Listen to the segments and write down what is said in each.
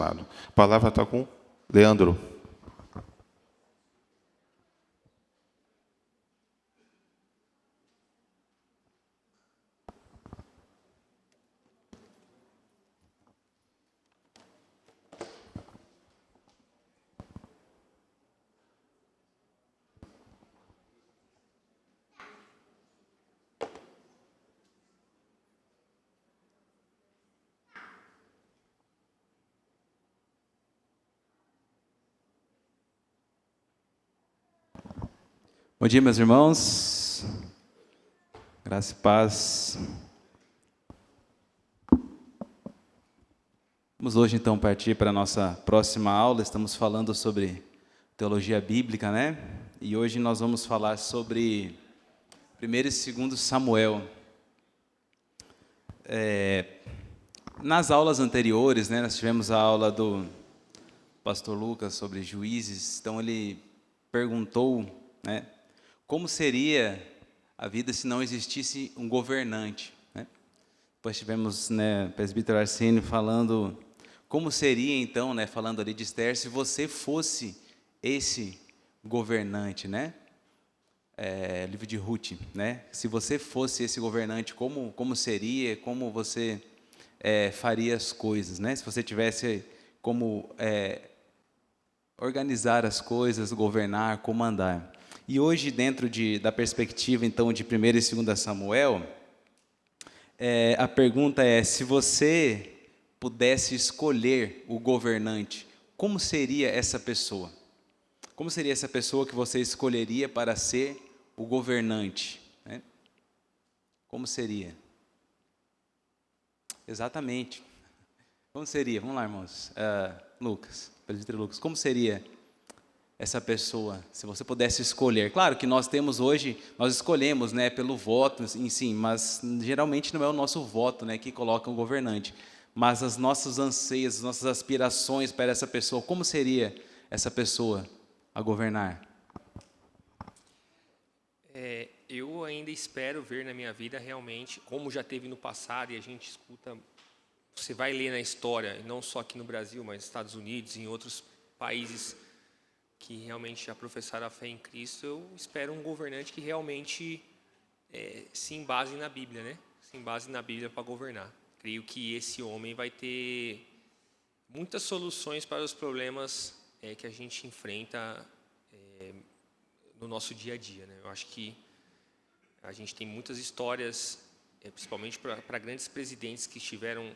A palavra está com Leandro. Bom dia, meus irmãos. Graça e paz. Vamos hoje, então, partir para a nossa próxima aula. Estamos falando sobre teologia bíblica, né? E hoje nós vamos falar sobre 1º e 2º Samuel. Nas aulas anteriores, né, nós tivemos a aula do pastor Lucas sobre juízes. Então, ele perguntou, né, como seria a vida se não existisse um governante, né? Depois tivemos, né, o presbítero Arsênio falando como seria, então, né, falando ali de Esther, se você fosse esse governante, né? Livro de Ruth, né? Se você fosse esse governante, como seria, como você faria as coisas, né? Se você tivesse como organizar as coisas, governar, comandar. E hoje, dentro da perspectiva, então, de 1º e 2º Samuel, a pergunta é, se você pudesse escolher o governante, como seria essa pessoa? Como seria essa pessoa que você escolheria para ser o governante, né? Como seria? Exatamente. Como seria? Vamos lá, irmãos. Lucas, presbítero Lucas, como seria essa pessoa, se você pudesse escolher? Claro que nós temos hoje, nós escolhemos, né, pelo voto em si, mas geralmente não é o nosso voto, né, que coloca um governante, mas os nossos anseios, as nossas aspirações para essa pessoa, como seria essa pessoa a governar? Eu ainda espero ver na minha vida realmente, como já teve no passado, e a gente escuta, você vai ler na história, não só aqui no Brasil, mas nos Estados Unidos e em outros países que realmente já professaram a fé em Cristo, eu espero um governante que realmente se embase na Bíblia, né? Se embase na Bíblia para governar. Creio que esse homem vai ter muitas soluções para os problemas que a gente enfrenta no nosso dia a dia, né? Eu acho que a gente tem muitas histórias, principalmente para grandes presidentes que estiveram,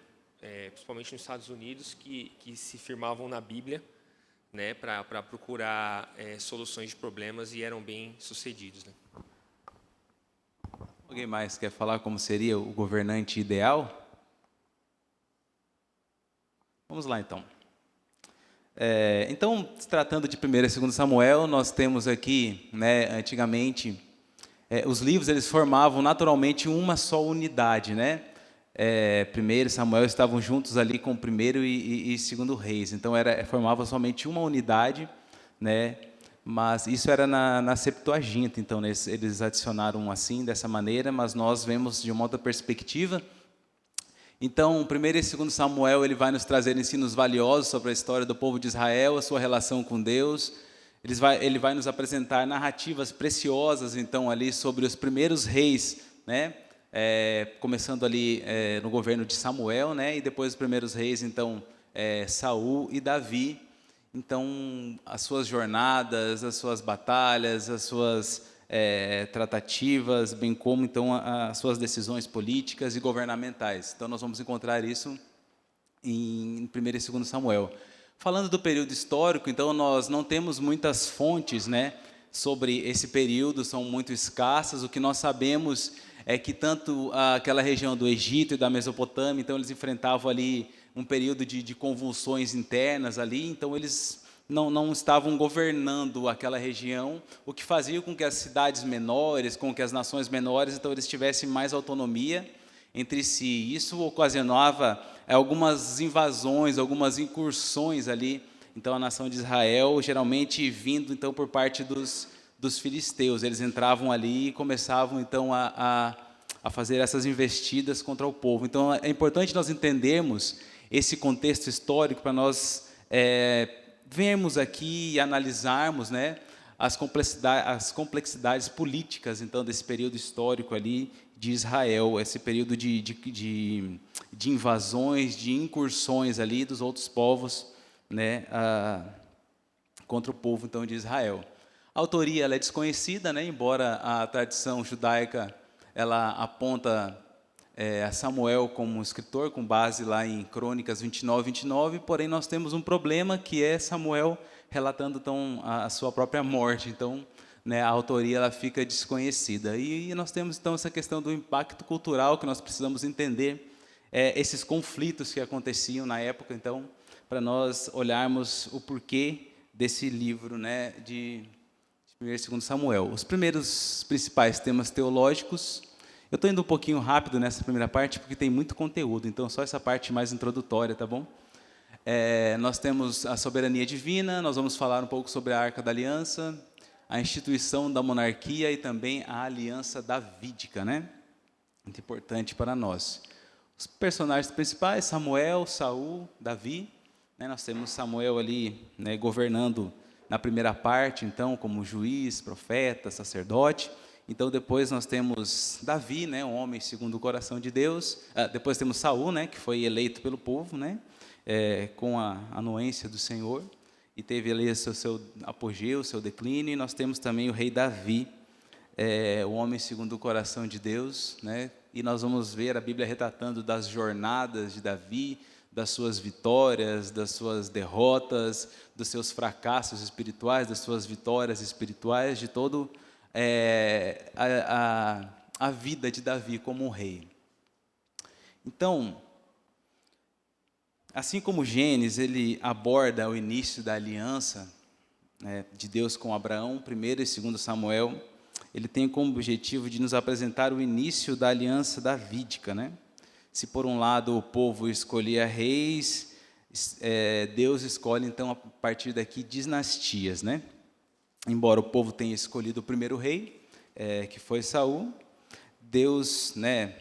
principalmente nos Estados Unidos, que se firmavam na Bíblia, né, para procurar soluções de problemas e eram bem sucedidos, né? Alguém mais quer falar como seria o governante ideal? Vamos lá, então. Então, se tratando de 1º e 2º Samuel, nós temos aqui, né, antigamente, os livros eles formavam naturalmente uma só unidade, né? 1º e Samuel estavam juntos ali com 1º e 2º Reis, então formava somente uma unidade, né? Mas isso era na Septuaginta, então, né, eles adicionaram assim, dessa maneira, mas nós vemos de uma outra perspectiva. Então, 1º e 2º Samuel, ele vai nos trazer ensinos valiosos sobre a história do povo de Israel, a sua relação com Deus. Ele vai nos apresentar narrativas preciosas, então, ali sobre os primeiros reis, né? Começando ali no governo de Samuel, né? E depois os primeiros reis, então, Saul e Davi. Então, as suas jornadas, as suas batalhas, as suas tratativas, bem como então as suas decisões políticas e governamentais. Então, nós vamos encontrar isso em 1º e 2º Samuel. Falando do período histórico, então, nós não temos muitas fontes, né, sobre esse período, são muito escassas. O que nós sabemos é que tanto aquela região do Egito e da Mesopotâmia, então, eles enfrentavam ali um período de convulsões internas ali, então eles não estavam governando aquela região, o que fazia com que as cidades menores, com que as nações menores, então eles tivessem mais autonomia entre si. Isso ocasionava algumas invasões, algumas incursões ali, então a nação de Israel, geralmente vindo então por parte dos filisteus. Eles entravam ali e começavam então a fazer essas investidas contra o povo. Então é importante nós entendermos esse contexto histórico para nós vermos aqui e analisarmos, né, as complexidades políticas, então, desse período histórico ali de Israel, esse período de invasões, de incursões ali dos outros povos, né, contra o povo, então, de Israel. A autoria ela é desconhecida, né, embora a tradição judaica ela aponta a Samuel como escritor, com base lá em Crônicas 29, porém nós temos um problema, que é Samuel relatando então a sua própria morte. Então, né, a autoria ela fica desconhecida. E nós temos então essa questão do impacto cultural que nós precisamos entender, esses conflitos que aconteciam na época, então, para nós olharmos o porquê desse livro, né, de 1º e 2º Samuel. Os primeiros principais temas teológicos. Eu estou indo um pouquinho rápido nessa primeira parte, porque tem muito conteúdo, então só essa parte mais introdutória, tá bom? Nós temos a soberania divina, nós vamos falar um pouco sobre a Arca da Aliança, a instituição da monarquia e também a aliança davídica, né? Muito importante para nós. Os personagens principais, Samuel, Saul, Davi, né? Nós temos Samuel ali, né, governando na primeira parte, então, como juiz, profeta, sacerdote. Então, depois nós temos Davi, né, um homem segundo o coração de Deus. Depois temos Saul, né, que foi eleito pelo povo, né, com a anuência do Senhor, e teve ali seu apogeu, seu declínio. E nós temos também o rei Davi, o homem segundo o coração de Deus, né, e nós vamos ver a Bíblia retratando das jornadas de Davi, das suas vitórias, das suas derrotas, dos seus fracassos espirituais, das suas vitórias espirituais, de todo a vida de Davi como um rei. Então, assim como Gênesis ele aborda o início da aliança, né, de Deus com Abraão, 1º e 2º Samuel, ele tem como objetivo de nos apresentar o início da aliança davídica, né? Se por um lado o povo escolhia reis, Deus escolhe então a partir daqui dinastias, né? Embora o povo tenha escolhido o primeiro rei, que foi Saul, Deus, né,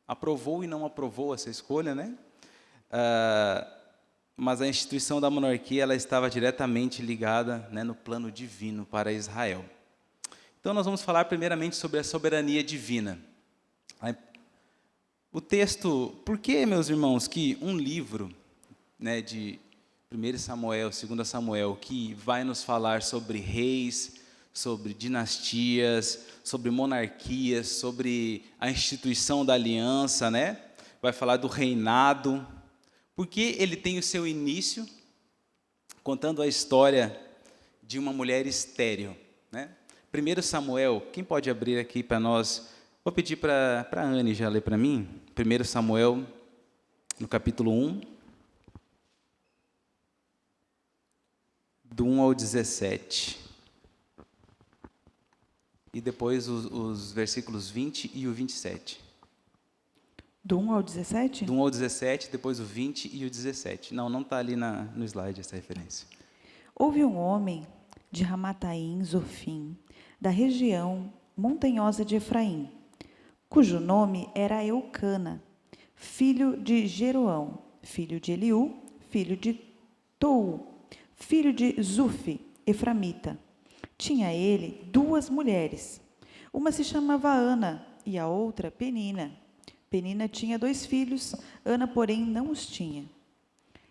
aprovou e não aprovou essa escolha, né? Mas a instituição da monarquia ela estava diretamente ligada, né, no plano divino para Israel. Então nós vamos falar primeiramente sobre a soberania divina. O texto, por que, meus irmãos, que um livro, né, de 1 Samuel, 2 Samuel, que vai nos falar sobre reis, sobre dinastias, sobre monarquias, sobre a instituição da aliança, né? Vai falar do reinado, porque ele tem o seu início contando a história de uma mulher estéril, né? 1 Samuel, quem pode abrir aqui para nós? Vou pedir para a Anne já ler para mim. 1 Samuel, no capítulo 1, do 1 ao 17. E depois os versículos 20 e o 27. Do 1 ao 17? Do 1 ao 17, depois o 20 e o 17. Não está ali no slide essa referência. Houve um homem de Ramataim, Zofim, da região montanhosa de Efraim, cujo nome era Eucana, filho de Jeroão, filho de Eliú, filho de Tou, filho de Zufi, eframita. Tinha ele 2 mulheres. Uma se chamava Ana e a outra Penina. Penina tinha 2 filhos, Ana, porém, não os tinha.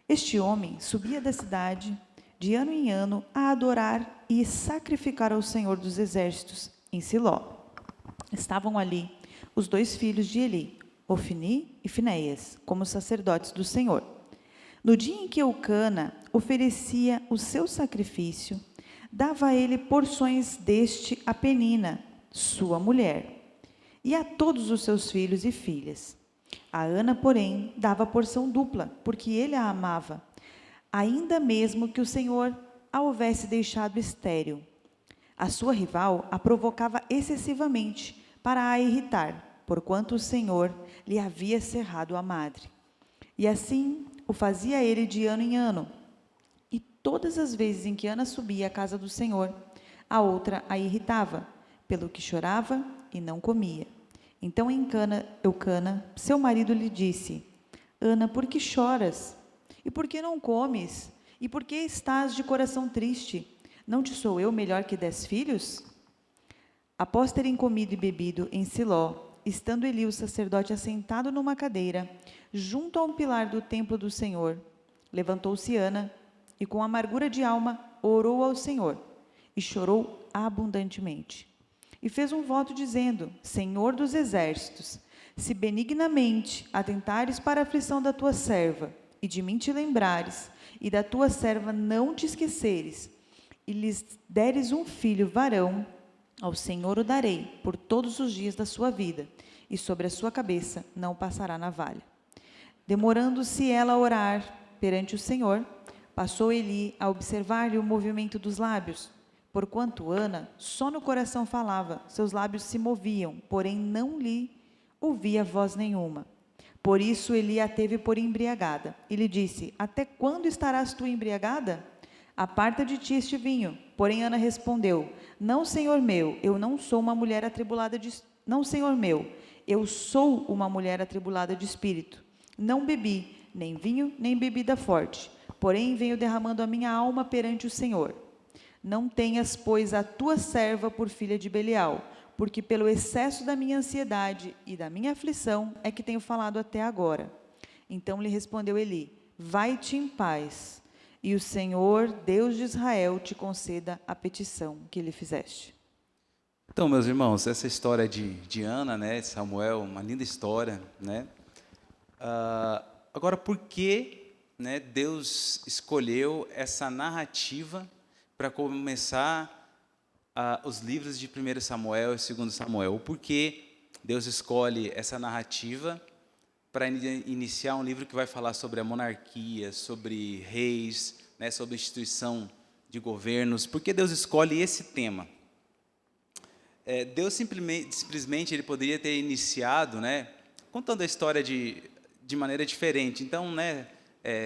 Este homem subia da cidade, de ano em ano, a adorar e sacrificar ao Senhor dos Exércitos, em Siló. Estavam ali os 2 filhos de Eli, Ofni e Finéias, como sacerdotes do Senhor. No dia em que Eucana oferecia o seu sacrifício, dava a ele porções deste a Penina, sua mulher, e a todos os seus filhos e filhas. A Ana, porém, dava porção dupla, porque ele a amava, ainda mesmo que o Senhor a houvesse deixado estéril. A sua rival a provocava excessivamente para a irritar, porquanto o Senhor lhe havia cerrado a madre. E assim o fazia ele de ano em ano. E todas as vezes em que Ana subia à casa do Senhor, a outra a irritava, pelo que chorava e não comia. Então Eucana, seu marido, lhe disse: Ana, por que choras? E por que não comes? E por que estás de coração triste? Não te sou eu melhor que 10 filhos? Após terem comido e bebido em Siló, estando Eli o sacerdote assentado numa cadeira, junto a um pilar do templo do Senhor, levantou-se Ana e, com amargura de alma, orou ao Senhor e chorou abundantemente. E fez um voto dizendo: Senhor dos exércitos, se benignamente atentares para a aflição da tua serva, e de mim te lembrares, e da tua serva não te esqueceres, e lhes deres um filho varão, ao Senhor o darei por todos os dias da sua vida, e sobre a sua cabeça não passará navalha. Demorando-se ela a orar perante o Senhor, passou Eli a observar-lhe o movimento dos lábios. Porquanto Ana só no coração falava, seus lábios se moviam, porém não lhe ouvia voz nenhuma. Por isso Eli a teve por embriagada, e lhe disse: Até quando estarás tu embriagada? Aparta de ti este vinho. Porém Ana respondeu: Não, Senhor meu, eu não sou uma mulher atribulada de... Não, Senhor meu, eu sou uma mulher atribulada de espírito. Não bebi nem vinho, nem bebida forte, porém venho derramando a minha alma perante o Senhor. Não tenhas, pois, a tua serva por filha de Belial, porque pelo excesso da minha ansiedade e da minha aflição é que tenho falado até agora. Então lhe respondeu Eli: Vai-te em paz, e o Senhor, Deus de Israel, te conceda a petição que lhe fizeste. Então, meus irmãos, essa história de Ana, né, de Samuel, uma linda história, né? Agora, por que, né, Deus escolheu essa narrativa para começar os livros de 1 Samuel e 2 Samuel? Por que Deus escolhe essa narrativa para iniciar um livro que vai falar sobre a monarquia, sobre reis, né, sobre instituição de governos? Por que Deus escolhe esse tema? Deus simplesmente ele poderia ter iniciado, né, contando a história de maneira diferente. Então, né,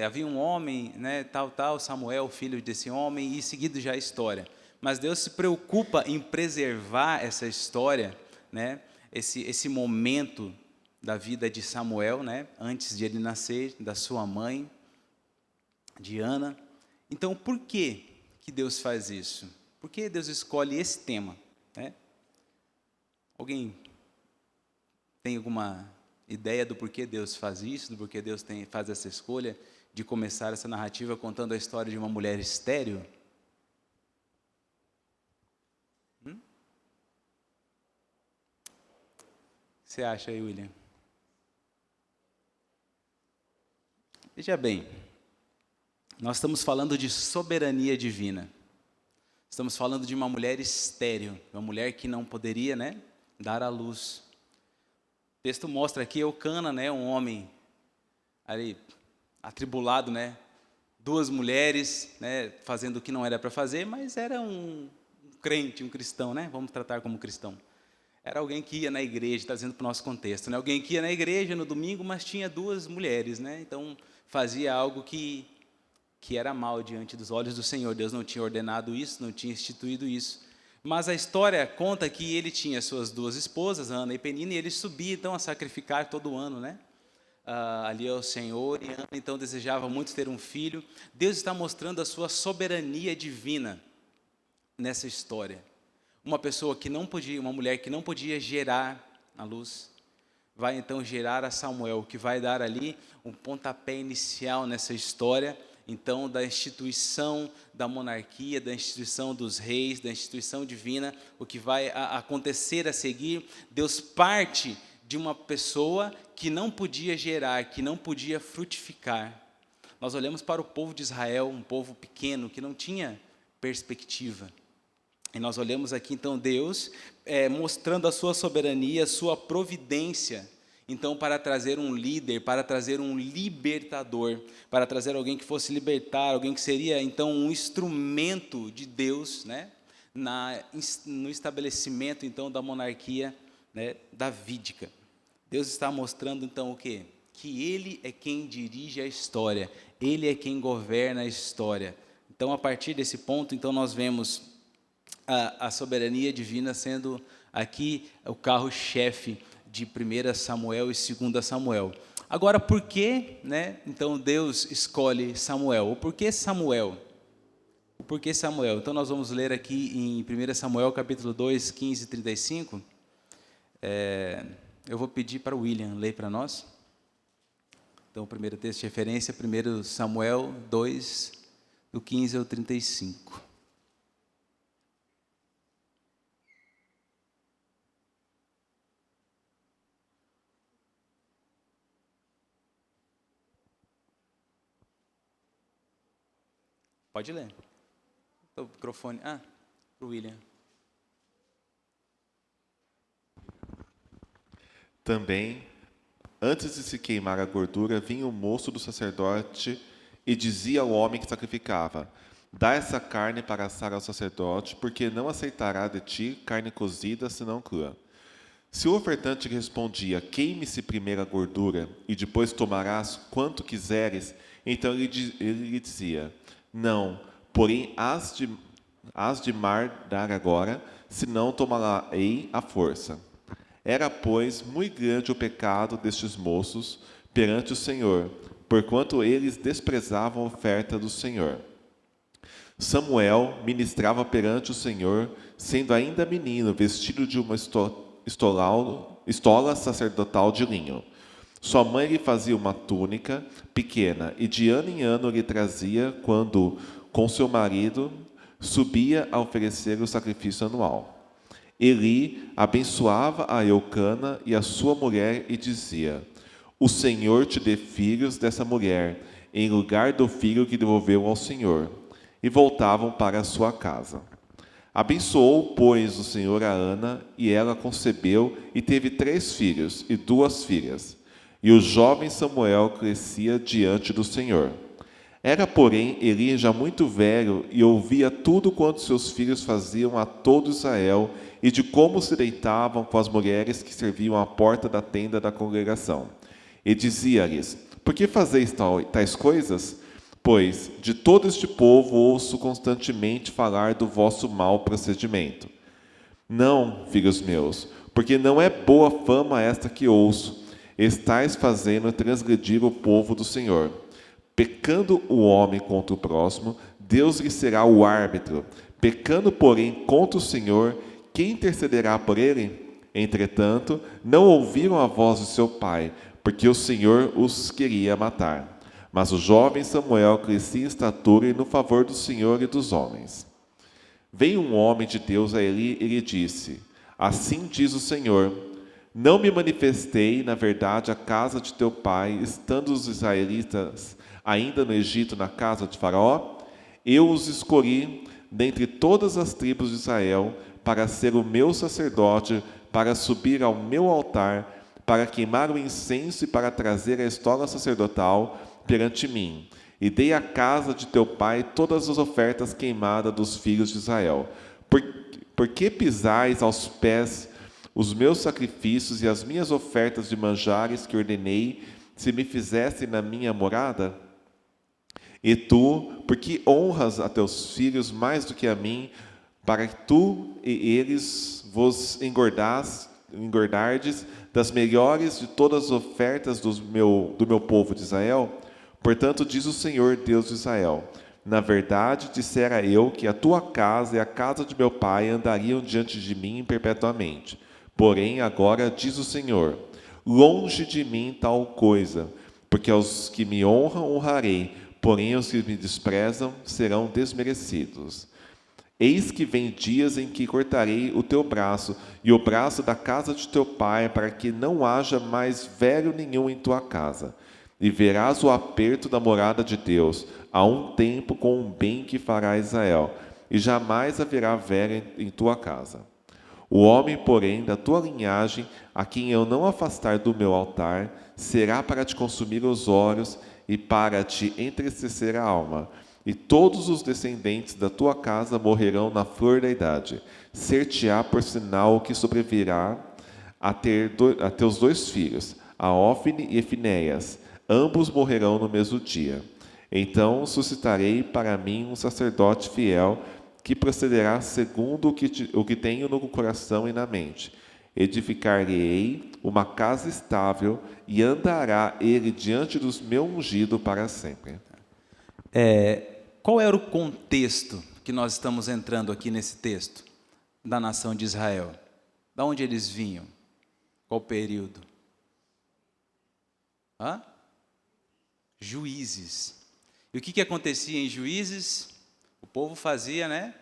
havia um homem, né, tal, Samuel, filho desse homem, e seguido já a história. Mas Deus se preocupa em preservar essa história, né, esse momento da vida de Samuel, né, antes de ele nascer, da sua mãe, de Ana. Então, por que Deus faz isso? Por que Deus escolhe esse tema, né? Alguém tem alguma ideia do porquê Deus faz isso, do porquê Deus faz essa escolha de começar essa narrativa contando a história de uma mulher estéril? O que você acha aí, William? Veja bem, nós estamos falando de soberania divina. Estamos falando de uma mulher estéril, uma mulher que não poderia, né, dar à luz. O texto mostra aqui Eucana, né, um homem ali atribulado, né, duas mulheres, né, fazendo o que não era para fazer, mas era um crente, um cristão, né, vamos tratar como cristão. Era alguém que ia na igreja, trazendo para o nosso contexto, né, alguém que ia na igreja no domingo, mas tinha duas mulheres, né, então fazia algo que era mal diante dos olhos do Senhor. Deus não tinha ordenado isso, não tinha instituído isso. Mas a história conta que ele tinha suas duas esposas, Ana e Penina, e ele subia então a sacrificar todo ano, né? Ali ao Senhor, e Ana então desejava muito ter um filho. Deus está mostrando a sua soberania divina nessa história. Uma pessoa que não podia, uma mulher que não podia gerar a luz, vai então gerar a Samuel, que vai dar ali um pontapé inicial nessa história, então, da instituição da monarquia, da instituição dos reis, da instituição divina. O que vai acontecer a seguir, Deus parte de uma pessoa que não podia gerar, que não podia frutificar. Nós olhamos para o povo de Israel, um povo pequeno, que não tinha perspectiva. E nós olhamos aqui, então, Deus mostrando a sua soberania, a sua providência, então, para trazer um líder, para trazer um libertador, para trazer alguém que fosse libertar, alguém que seria, então, um instrumento de Deus, né, no estabelecimento, então, da monarquia, né, davídica. Deus está mostrando, então, o quê? Que Ele é quem dirige a história, Ele é quem governa a história. Então, a partir desse ponto, então, nós vemos a soberania divina sendo aqui o carro-chefe de 1 Samuel e 2 Samuel. Agora, por que, né, então Deus escolhe Samuel? O porquê Samuel? O porquê Samuel? Então nós vamos ler aqui em 1 Samuel, capítulo 2, 15 e 35. Eu vou pedir para o William ler para nós. Então, o primeiro texto de referência, 1 Samuel 2, do 15 ao 35. Pode ler. O microfone. Para o William. Também, antes de se queimar a gordura, vinha o moço do sacerdote e dizia ao homem que sacrificava: dá essa carne para assar ao sacerdote, porque não aceitará de ti carne cozida, senão crua. Se o ofertante respondia: queime-se primeiro a gordura, e depois tomarás quanto quiseres, então ele lhe dizia: não, porém hás de mar dar agora, senão tomá-la-ei à força. Era, pois, muito grande o pecado destes moços perante o Senhor, porquanto eles desprezavam a oferta do Senhor. Samuel ministrava perante o Senhor, sendo ainda menino, vestido de uma estola sacerdotal de linho. Sua mãe lhe fazia uma túnica pequena, e de ano em ano lhe trazia, quando, com seu marido, subia a oferecer o sacrifício anual. Eli abençoava a Eucana e a sua mulher e dizia: o Senhor te dê filhos dessa mulher, em lugar do filho que devolveu ao Senhor. E voltavam para a sua casa. Abençoou, pois, o Senhor a Ana, e ela concebeu e teve 3 filhos e 2 filhas. E o jovem Samuel crescia diante do Senhor. Era, porém, Eli já muito velho e ouvia tudo quanto seus filhos faziam a todo Israel e de como se deitavam com as mulheres que serviam à porta da tenda da congregação. E dizia-lhes: por que fazeis tais coisas? Pois de todo este povo ouço constantemente falar do vosso mau procedimento. Não, filhos meus, porque não é boa fama esta que ouço. Estais fazendo transgredir o povo do Senhor. Pecando o homem contra o próximo, Deus lhe será o árbitro. Pecando, porém, contra o Senhor, quem intercederá por ele? Entretanto, não ouviram a voz de seu pai, porque o Senhor os queria matar. Mas o jovem Samuel crescia em estatura e no favor do Senhor e dos homens. Veio um homem de Deus a Eli e lhe disse: assim diz o Senhor: não me manifestei, na verdade, à casa de teu pai, estando os israelitas ainda no Egito, na casa de Faraó? Eu os escolhi dentre todas as tribos de Israel para ser o meu sacerdote, para subir ao meu altar, para queimar o incenso e para trazer a estola sacerdotal perante mim. E dei à casa de teu pai todas as ofertas queimadas dos filhos de Israel. Por que pisais aos pés os meus sacrifícios e as minhas ofertas de manjares que ordenei, se me fizessem na minha morada? E tu, por que honras a teus filhos mais do que a mim, para que tu e eles vos engordardes das melhores de todas as ofertas do meu povo de Israel? Portanto, diz o Senhor, Deus de Israel: na verdade, dissera eu que a tua casa e a casa de meu pai andariam diante de mim perpetuamente. Porém, agora diz o Senhor: longe de mim tal coisa, porque aos que me honram honrarei, porém os que me desprezam serão desmerecidos. Eis que vem dias em que cortarei o teu braço e o braço da casa de teu pai, para que não haja mais velho nenhum em tua casa. E verás o aperto da morada de Deus, há um tempo com o bem que fará Israel, e jamais haverá velho em tua casa. O homem, porém, da tua linhagem, a quem eu não afastar do meu altar, será para te consumir os olhos e para te entristecer a alma. E todos os descendentes da tua casa morrerão na flor da idade. Ser-te-á por sinal o que sobrevirá a teus 2 filhos, a Ofne e Finéias. Ambos morrerão no mesmo dia. Então suscitarei para mim um sacerdote fiel, que procederá segundo o que tenho no coração e na mente. Edificar-lhe-ei uma casa estável, e andará ele diante dos meu ungido para sempre. Qual era o contexto que nós estamos entrando aqui nesse texto da nação de Israel? Da onde eles vinham? Qual período? Juízes. E o que acontecia em Juízes? O povo fazia, né,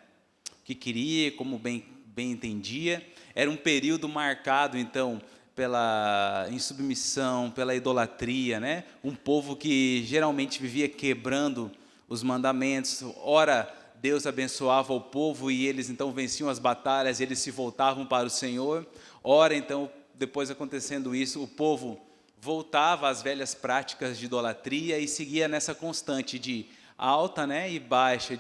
o que queria, como bem entendia. Era um período marcado, então, pela insubmissão, pela idolatria, né? Um povo que geralmente vivia quebrando os mandamentos. Ora, Deus abençoava o povo e eles então venciam as batalhas, eles se voltavam para o Senhor. Ora, então, depois acontecendo isso, o povo voltava às velhas práticas de idolatria e seguia nessa constante de alta, né, e baixa,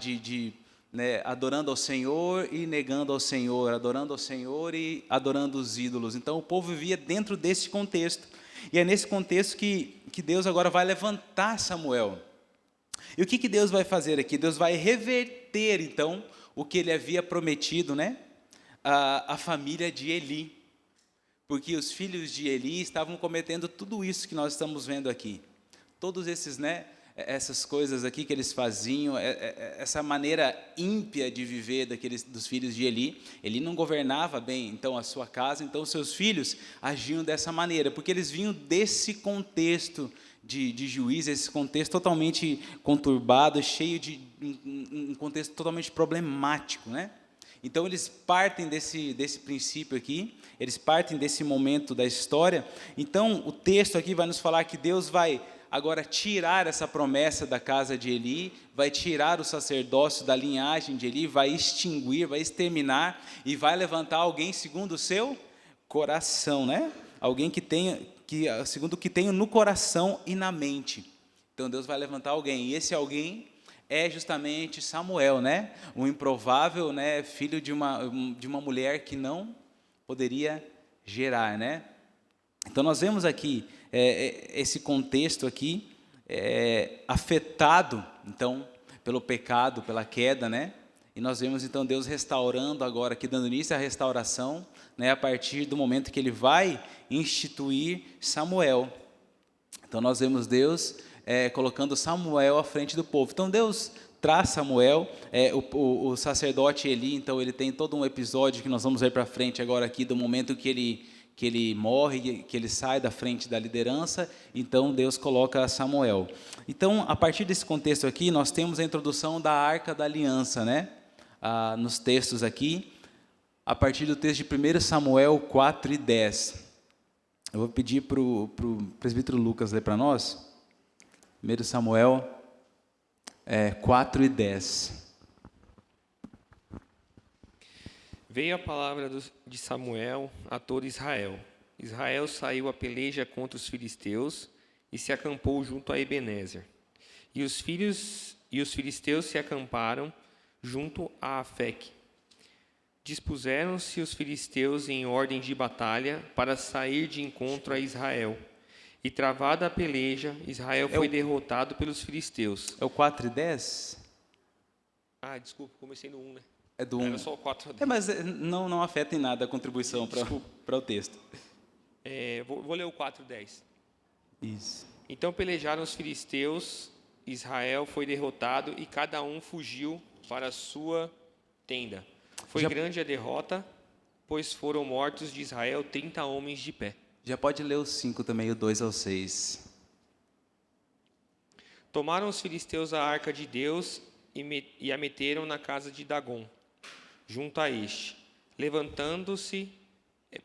né, adorando ao Senhor e negando ao Senhor, adorando ao Senhor e adorando os ídolos. Então o povo vivia dentro desse contexto. E é nesse contexto que Deus agora vai levantar Samuel. E o que Deus vai fazer aqui? Deus vai reverter, então, o que ele havia prometido, né, à família de Eli. Porque os filhos de Eli estavam cometendo tudo isso que nós estamos vendo aqui. Todos esses, né, essas coisas aqui que eles faziam, essa maneira ímpia de viver dos filhos de Eli. Eli não governava bem, então, a sua casa, então seus filhos agiam dessa maneira, porque eles vinham desse contexto de juízo, esse contexto totalmente conturbado, cheio de um contexto totalmente problemático, né? Então, eles partem desse princípio aqui, eles partem desse momento da história. Então, o texto aqui vai nos falar que Deus vai agora tirar essa promessa da casa de Eli, vai tirar o sacerdócio da linhagem de Eli, vai extinguir, vai exterminar e vai levantar alguém segundo o seu coração, né? Alguém segundo o que tenho no coração e na mente. Então, Deus vai levantar alguém, e esse alguém é justamente Samuel, né? Um improvável, né, filho de uma mulher que não poderia gerar, né? Então nós vemos aqui esse contexto aqui afetado, então, pelo pecado, pela queda, né? E nós vemos então Deus restaurando agora, aqui dando início à restauração, né, a partir do momento que ele vai instituir Samuel. Então nós vemos Deus colocando Samuel à frente do povo. Então Deus traz Samuel, o sacerdote Eli, então ele tem todo um episódio que nós vamos ver para frente agora aqui, do momento que ele morre, que ele sai da frente da liderança, então Deus coloca Samuel. Então, a partir desse contexto aqui, nós temos a introdução da Arca da Aliança, né? Nos textos aqui, a partir do texto de 1 Samuel 4 e 10. Eu vou pedir para o presbítero Lucas ler para nós. 1 Samuel 4 e 10. Veio a palavra de Samuel a todo Israel. Israel saiu a peleja contra os filisteus e se acampou junto a Ebenezer. E os filisteus se acamparam junto a Afeque. Dispuseram-se os filisteus em ordem de batalha para sair de encontro a Israel. E travada a peleja, Israel foi derrotado pelos filisteus. É o 4 e 10? Desculpa, comecei no 1, né? É do 1. Era só o 4 a 10. Mas não afeta em nada a contribuição para o texto. Vou ler o 4 e 10. Isso. Então pelejaram os filisteus, Israel foi derrotado e cada um fugiu para a sua tenda. Foi grande a derrota, pois foram mortos de Israel 30 homens de pé. Já pode ler o 5 também, o 2 ao 6. Tomaram os filisteus a arca de Deus e a meteram na casa de Dagom, junto a este. Levantando-se,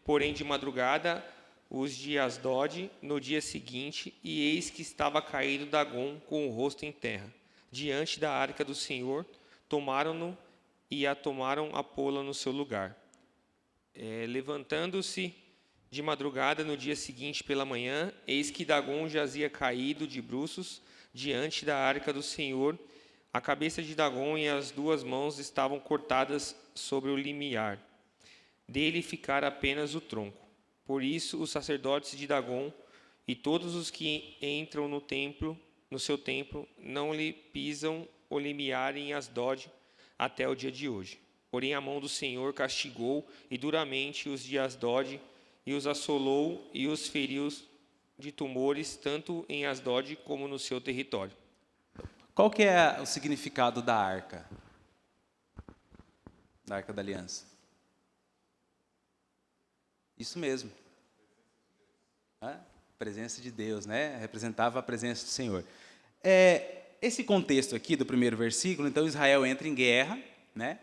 porém de madrugada, os de Asdod no dia seguinte, e eis que estava caído Dagom com o rosto em terra. Diante da arca do Senhor, tomaram-no e a tomaram a pô-la no seu lugar. Levantando-se de madrugada no dia seguinte pela manhã, eis que Dagom jazia caído de bruços diante da arca do Senhor. A cabeça de Dagom e as 2 mãos estavam cortadas sobre o limiar. Dele ficara apenas o tronco. Por isso, os sacerdotes de Dagom e todos os que entram no seu templo, não lhe pisam o limiar em Asdod até o dia de hoje. Porém, a mão do Senhor castigou e duramente os de Asdod e os assolou e os feriu de tumores, tanto em Asdod como no seu território. Qual que é o significado da arca? Da arca da aliança. Isso mesmo. Presença de Deus, né? Representava a presença do Senhor. Esse contexto aqui do primeiro versículo, então Israel entra em guerra, né?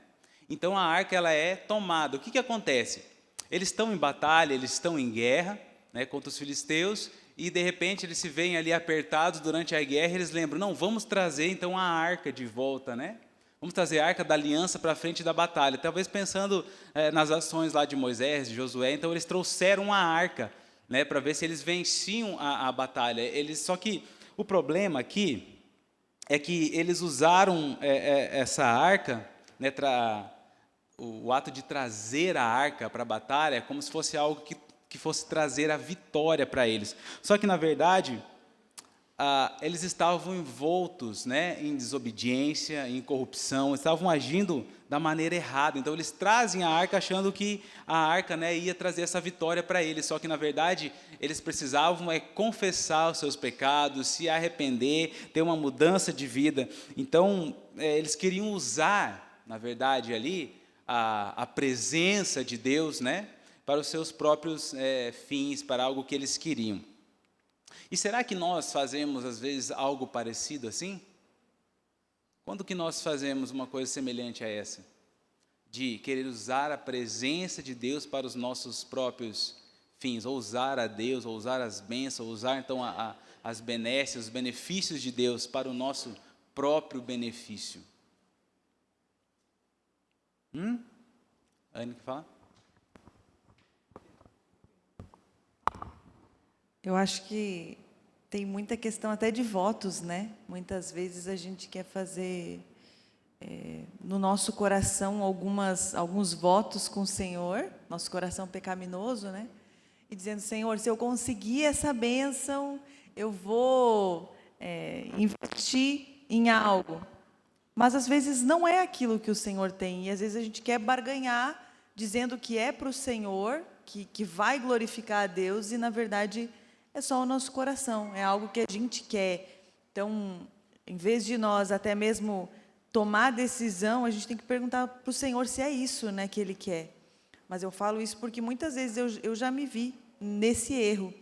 Então a arca ela é tomada. O que acontece? Eles estão em batalha, eles estão em guerra, né, contra os filisteus, e de repente eles se veem ali apertados durante a guerra, e eles lembram, não, vamos trazer então a arca de volta, né? Vamos trazer a arca da aliança para frente da batalha. Talvez pensando nas ações lá de Moisés, de Josué, então eles trouxeram a arca, né, para ver se eles venciam a batalha. Só que o problema aqui é que eles usaram essa arca, né, o ato de trazer a arca para a batalha, como se fosse algo que fosse trazer a vitória para eles. Só que, na verdade, eles estavam envoltos, né, em desobediência, em corrupção, estavam agindo da maneira errada. Então, eles trazem a arca achando que a arca, né, ia trazer essa vitória para eles. Só que, na verdade, eles precisavam confessar os seus pecados, se arrepender, ter uma mudança de vida. Então, eles queriam usar, na verdade, ali, a presença de Deus, né, para os seus próprios fins, para algo que eles queriam. E será que nós fazemos, às vezes, algo parecido assim? Quando que nós fazemos uma coisa semelhante a essa? De querer usar a presença de Deus para os nossos próprios fins, ou usar a Deus, ou usar as bênçãos, ou usar, então, as benesses, os benefícios de Deus para o nosso próprio benefício. Anne, quer falar? Eu acho que tem muita questão até de votos, né? Muitas vezes a gente quer fazer no nosso coração alguns votos com o Senhor, nosso coração pecaminoso, né? E dizendo, Senhor, se eu conseguir essa bênção, eu vou investir em algo. Mas às vezes não é aquilo que o Senhor tem. E às vezes a gente quer barganhar, dizendo que é para o Senhor, que vai glorificar a Deus, e na verdade é só o nosso coração, é algo que a gente quer. Então, em vez de nós até mesmo tomar decisão, a gente tem que perguntar para o Senhor se é isso, né, que Ele quer. Mas eu falo isso porque muitas vezes eu já me vi nesse erro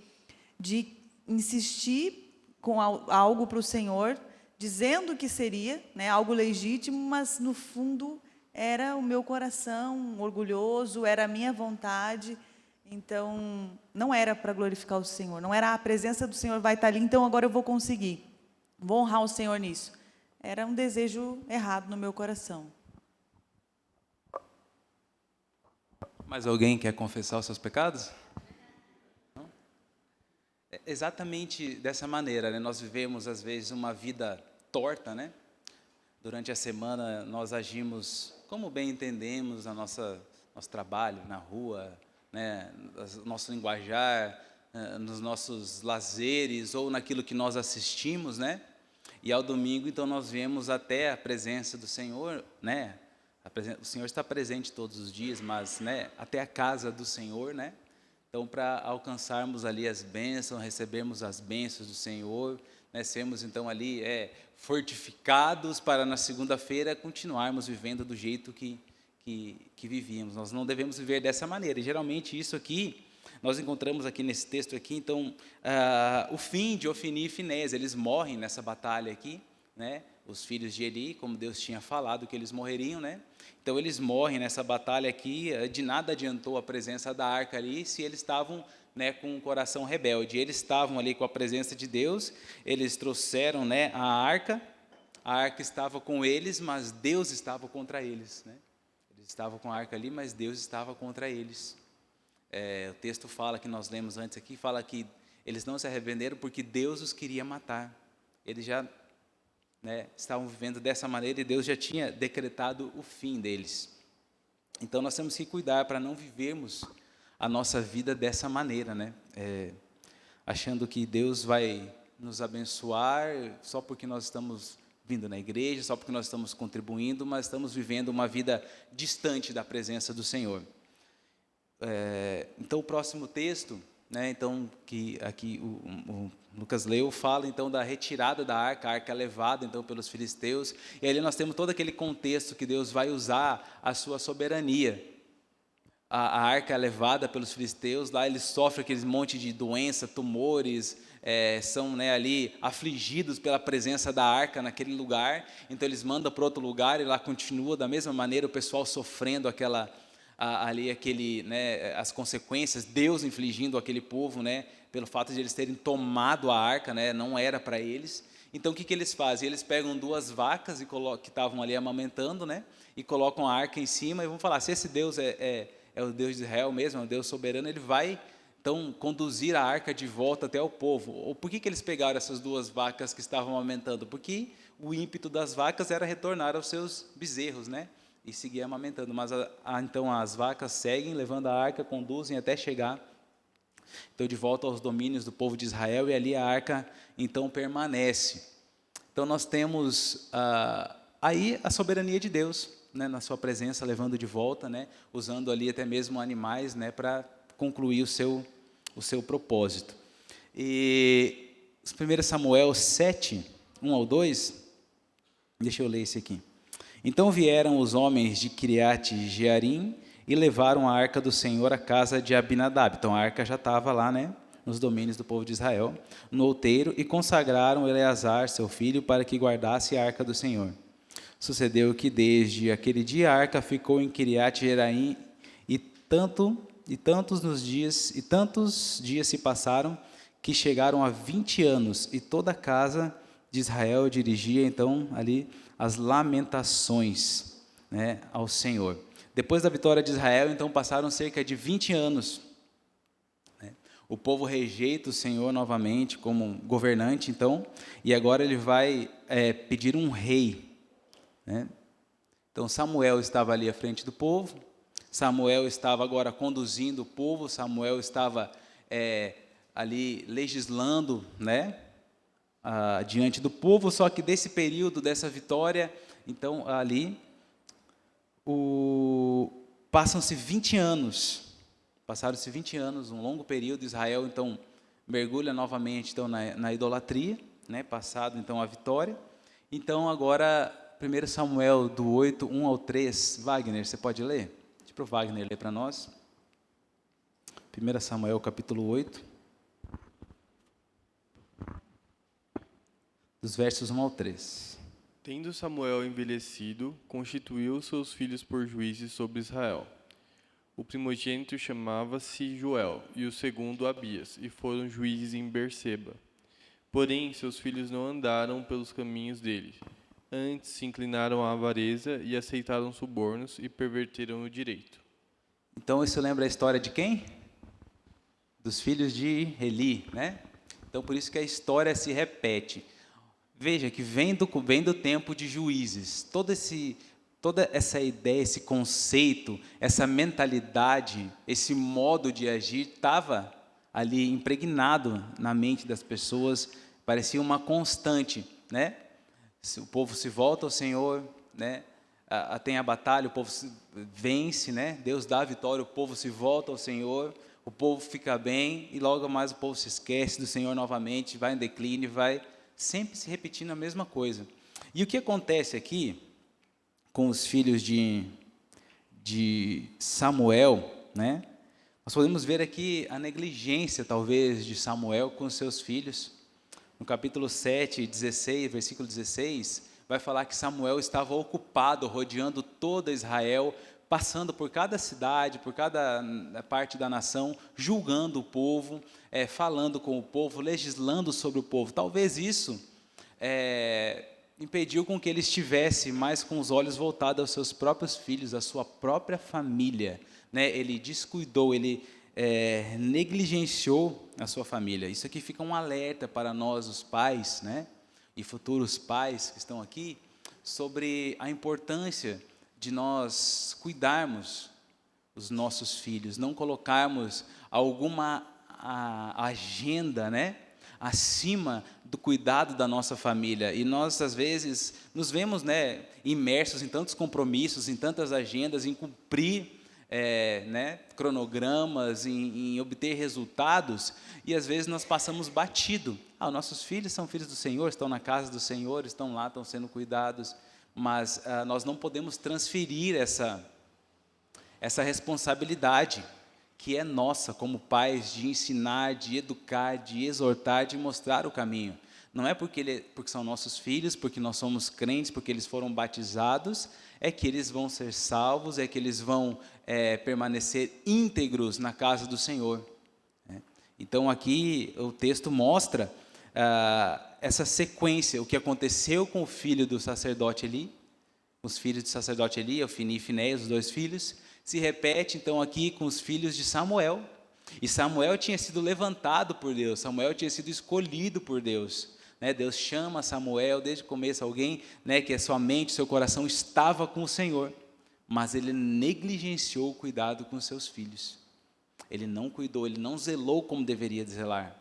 de insistir com algo para o Senhor, dizendo que seria, né, algo legítimo, mas no fundo era o meu coração orgulhoso, era a minha vontade. Então, não era para glorificar o Senhor, não era a presença do Senhor vai estar ali, então agora eu vou conseguir, vou honrar o Senhor nisso. Era um desejo errado no meu coração. Mais alguém quer confessar os seus pecados? Não? É exatamente dessa maneira, né? Nós vivemos, às vezes, uma vida torta, né? Durante a semana, nós agimos como bem entendemos no nosso trabalho, na rua, né, nosso linguajar, nos nossos lazeres ou naquilo que nós assistimos, né? E ao domingo, então, nós vemos até a presença do Senhor, né? O Senhor está presente todos os dias, mas, né, até a casa do Senhor, né? Então, para alcançarmos ali as bênçãos, recebermos as bênçãos do Senhor, né, sermos então ali fortificados para na segunda-feira continuarmos vivendo do jeito que vivíamos. Nós não devemos viver dessa maneira. E geralmente isso aqui nós encontramos aqui nesse texto aqui. Então, o fim de Ofni e Finés, eles morrem nessa batalha aqui, né? Os filhos de Eli, como Deus tinha falado que eles morreriam, né? Então eles morrem nessa batalha aqui. De nada adiantou a presença da arca ali se eles estavam, né, com um coração rebelde. Eles estavam ali com a presença de Deus. Eles trouxeram, né, a arca estava com eles, mas Deus estava contra eles, né? Eles estavam com a arca ali, mas Deus estava contra eles. O texto fala, que nós lemos antes aqui, fala que eles não se arrependeram porque Deus os queria matar. Eles já, né, estavam vivendo dessa maneira e Deus já tinha decretado o fim deles. Então nós temos que cuidar para não vivermos a nossa vida dessa maneira, né? Achando que Deus vai nos abençoar só porque nós estamos vindo na igreja, só porque nós estamos contribuindo, mas estamos vivendo uma vida distante da presença do Senhor. Então, o próximo texto, né, então, que aqui o Lucas leu, fala então da retirada da arca, a arca é levada então pelos filisteus, e ali nós temos todo aquele contexto que Deus vai usar a sua soberania. A arca é levada pelos filisteus, lá eles sofrem aquele monte de doença, tumores, são, né, ali afligidos pela presença da arca naquele lugar, então eles mandam para outro lugar e lá continua da mesma maneira o pessoal sofrendo né, as consequências, Deus infligindo aquele povo, né, pelo fato de eles terem tomado a arca, né, não era para eles. Então o que eles fazem? Eles pegam 2 vacas que estavam ali amamentando, né, e colocam a arca em cima e vão falar, se esse Deus é o Deus de Israel mesmo, é o Deus soberano, ele vai então conduzir a arca de volta até o povo. Ou por que eles pegaram essas 2 vacas que estavam amamentando? Porque o ímpeto das vacas era retornar aos seus bezerros, né, e seguir amamentando. Mas então as vacas seguem levando a arca, conduzem até chegar então de volta aos domínios do povo de Israel, e ali a arca então permanece. Então nós temos aí a soberania de Deus, né, na sua presença, levando de volta, né, usando ali até mesmo animais, né, para concluir o seu propósito. E 1 Samuel 7, 1 ao 2, deixa eu ler esse aqui. Então vieram os homens de Kiriat-Jearim e levaram a arca do Senhor à casa de Abinadab. Então a arca já estava lá, né, nos domínios do povo de Israel, no outeiro, e consagraram Eleazar, seu filho, para que guardasse a arca do Senhor. Sucedeu que desde aquele dia a arca ficou em Kiriat-Jearim, e tantos dias se passaram que chegaram a 20 anos, e toda a casa de Israel dirigia então ali as lamentações, né, ao Senhor. Depois da vitória de Israel, então passaram cerca de 20 anos. Né? O povo rejeita o Senhor novamente como governante, então, e agora ele vai pedir um rei. Né? Então Samuel estava ali à frente do povo, Samuel estava agora conduzindo o povo, Samuel estava ali legislando, né, diante do povo, só que desse período, dessa vitória, então ali, passaram-se 20 anos, um longo período. Israel então mergulha novamente então na idolatria, né, passado então a vitória. Então agora 1 Samuel do 8, 1 ao 3, Wagner, você pode ler? Deixa para o Wagner ler para nós. 1 Samuel capítulo 8, dos versos 1 ao 3. Tendo Samuel envelhecido, constituiu seus filhos por juízes sobre Israel. O primogênito chamava-se Joel, e o segundo Abias, e foram juízes em Berseba. Porém, seus filhos não andaram pelos caminhos dele. Antes se inclinaram à avareza e aceitaram subornos e perverteram o direito. Então isso lembra a história de quem? Dos filhos de Eli, né? Então por isso que a história se repete. Veja que vem do tempo de juízes, toda essa ideia, esse conceito, essa mentalidade, esse modo de agir estava ali impregnado na mente das pessoas, parecia uma constante, né? O povo se volta ao Senhor, né? Tem a batalha, o povo vence, né? Deus dá a vitória, o povo se volta ao Senhor, o povo fica bem e logo mais o povo se esquece do Senhor novamente, vai em declínio, vai sempre se repetindo a mesma coisa. E o que acontece aqui com os filhos de Samuel, né? Nós podemos ver aqui a negligência, talvez, de Samuel com os seus filhos. No capítulo 7, 16, versículo 16, vai falar que Samuel estava ocupado, rodeando toda Israel, passando por cada cidade, por cada parte da nação, julgando o povo, falando com o povo, legislando sobre o povo. Talvez isso impediu com que ele estivesse mais com os olhos voltados aos seus próprios filhos, à sua própria família. Né? Ele descuidou, ele negligenciou a sua família. Isso aqui fica um alerta para nós, os pais, né? E futuros pais que estão aqui, sobre a importância de nós cuidarmos os nossos filhos, não colocarmos alguma agenda, né, acima do cuidado da nossa família. E nós, às vezes, nos vemos, né, imersos em tantos compromissos, em tantas agendas, em cumprir né, cronogramas, em obter resultados, e às vezes nós passamos batido. Nossos filhos são filhos do Senhor, estão na casa do Senhor, estão lá, estão sendo cuidados, mas nós não podemos transferir essa responsabilidade que é nossa como pais, de ensinar, de educar, de exortar, de mostrar o caminho. Não é porque são nossos filhos, porque nós somos crentes, porque eles foram batizados, é que eles vão ser salvos, é que eles vão permanecer íntegros na casa do Senhor. Então, aqui o texto mostra essa sequência, o que aconteceu com o filho do sacerdote Eli, os filhos do sacerdote Eli, Ofni e Finéias, os 2 filhos, se repete, então, aqui com os filhos de Samuel. E Samuel tinha sido levantado por Deus, Samuel tinha sido escolhido por Deus. Deus chama Samuel desde o começo, alguém que a sua mente, seu coração estava com o Senhor, mas ele negligenciou o cuidado com seus filhos. Ele não cuidou, ele não zelou como deveria zelar.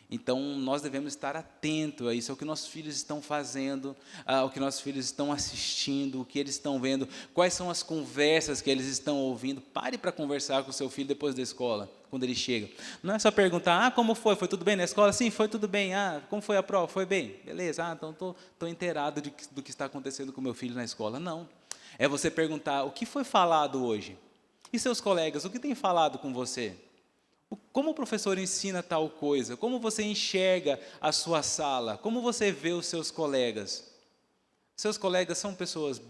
Então, nós devemos estar atentos a isso, ao que nossos filhos estão fazendo, ao que nossos filhos estão assistindo, o que eles estão vendo, quais são as conversas que eles estão ouvindo. Pare para conversar com o seu filho depois da escola, quando ele chega. Não é só perguntar, como foi? Foi tudo bem na escola? Sim, foi tudo bem. Como foi a prova? Foi bem. Beleza, então estou inteirado do que está acontecendo com o meu filho na escola. Não. É você perguntar, o que foi falado hoje? E seus colegas, o que têm falado com você? Como o professor ensina tal coisa? Como você enxerga a sua sala? Como você vê os seus colegas? Seus colegas são pessoas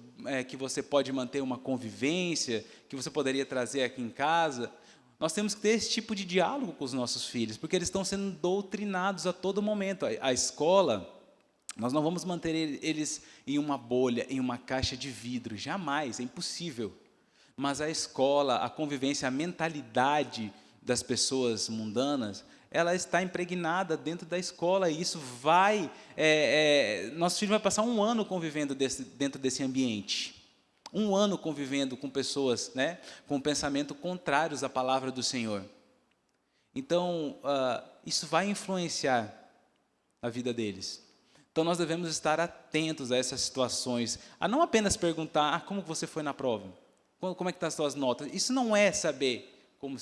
que você pode manter uma convivência, que você poderia trazer aqui em casa? Nós temos que ter esse tipo de diálogo com os nossos filhos, porque eles estão sendo doutrinados a todo momento. A escola, nós não vamos manter eles em uma bolha, em uma caixa de vidro, jamais, é impossível. Mas a escola, a convivência, a mentalidade das pessoas mundanas, ela está impregnada dentro da escola, e isso vai... nosso filho vai passar 1 ano convivendo dentro desse ambiente. 1 ano convivendo com pessoas, com pensamento contrários à palavra do Senhor. Então, isso vai influenciar a vida deles. Então, nós devemos estar atentos a essas situações, a não apenas perguntar, como você foi na prova? Como é que estão as suas notas? Isso não é saber como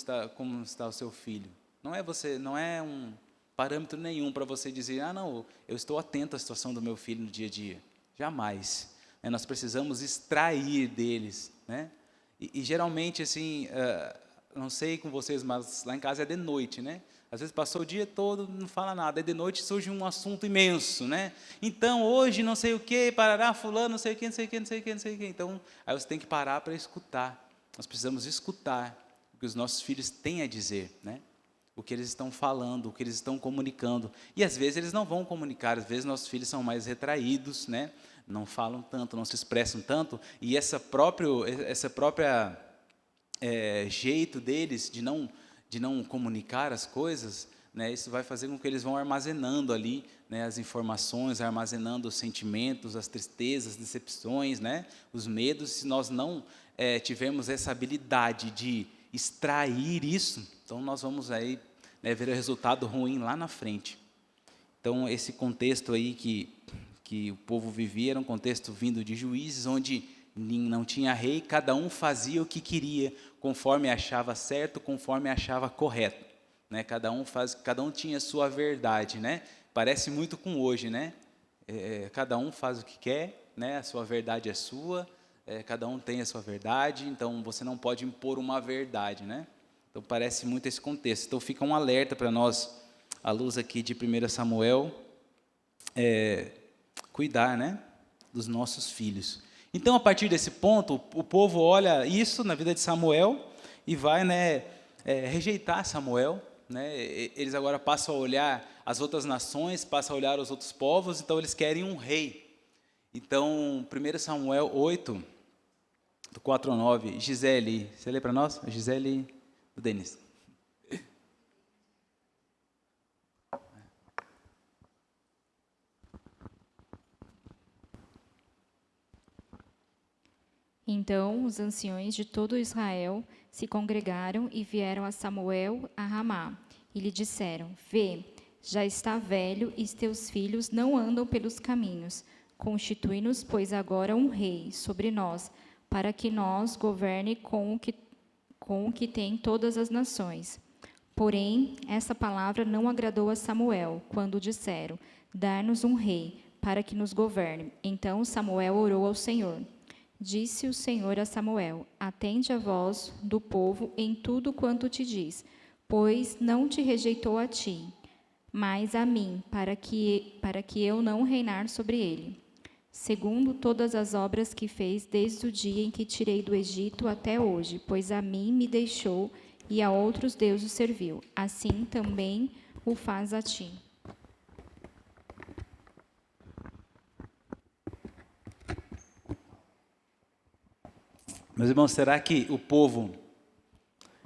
está o seu filho. Não é um parâmetro nenhum para você dizer, não, eu estou atento à situação do meu filho no dia a dia. Jamais. Nós precisamos extrair deles. E geralmente, assim, não sei com vocês, mas lá em casa é de noite, Às vezes passou o dia todo, não fala nada, e de noite surge um assunto imenso, Então, hoje, não sei o quê, parará, fulano, não sei o quê, não sei o quê, não sei o quê, não sei o quê. Então, aí você tem que parar para escutar. Nós precisamos escutar o que os nossos filhos têm a dizer, o que eles estão falando, o que eles estão comunicando. E, às vezes, eles não vão comunicar, às vezes, nossos filhos são mais retraídos, não falam tanto, não se expressam tanto, e essa própria jeito deles de não comunicar as coisas, isso vai fazer com que eles vão armazenando ali as informações, armazenando os sentimentos, as tristezas, as decepções, os medos. Se nós não tivermos essa habilidade de extrair isso, então nós vamos aí ver o resultado ruim lá na frente. Então, esse contexto aí que o povo vivia era um contexto vindo de Juízes, onde não tinha rei, cada um fazia o que queria, conforme achava certo, conforme achava correto. Cada um tinha a sua verdade. Parece muito com hoje. Cada um faz o que quer, a sua verdade é sua, cada um tem a sua verdade, então você não pode impor uma verdade. Então, parece muito esse contexto. Então, fica um alerta para nós, à luz aqui de 1 Samuel, cuidar dos nossos filhos. Então, a partir desse ponto, o povo olha isso na vida de Samuel e vai rejeitar Samuel. Eles agora passam a olhar as outras nações, passam a olhar os outros povos, então eles querem um rei. Então, 1 Samuel 8, do 4 ao 9, Gisele, você lê para nós? Gisele do Denis. Então os anciões de todo Israel se congregaram e vieram a Samuel a Ramá, e lhe disseram: Vê, já está velho e teus filhos não andam pelos caminhos. Constitui-nos, pois, agora um rei sobre nós, para que nos governe com o que com o que têm todas as nações. Porém, essa palavra não agradou a Samuel, quando disseram: dar-nos um rei, para que nos governe. Então Samuel orou ao Senhor. Disse o Senhor a Samuel: atende a voz do povo em tudo quanto te diz, pois não te rejeitou a ti, mas a mim, para que eu não reinar sobre ele, segundo todas as obras que fez desde o dia em que tirei do Egito até hoje, pois a mim me deixou e a outros deuses serviu. Assim também o faz a ti. Meus irmãos, será que o povo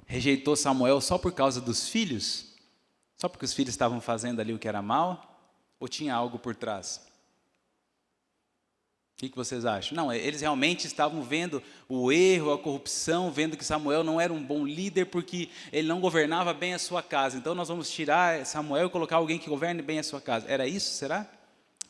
rejeitou Samuel só por causa dos filhos? Só porque os filhos estavam fazendo ali o que era mal? Ou tinha algo por trás? O que vocês acham? Não, eles realmente estavam vendo o erro, a corrupção, vendo que Samuel não era um bom líder porque ele não governava bem a sua casa. Então nós vamos tirar Samuel e colocar alguém que governe bem a sua casa. Era isso, será?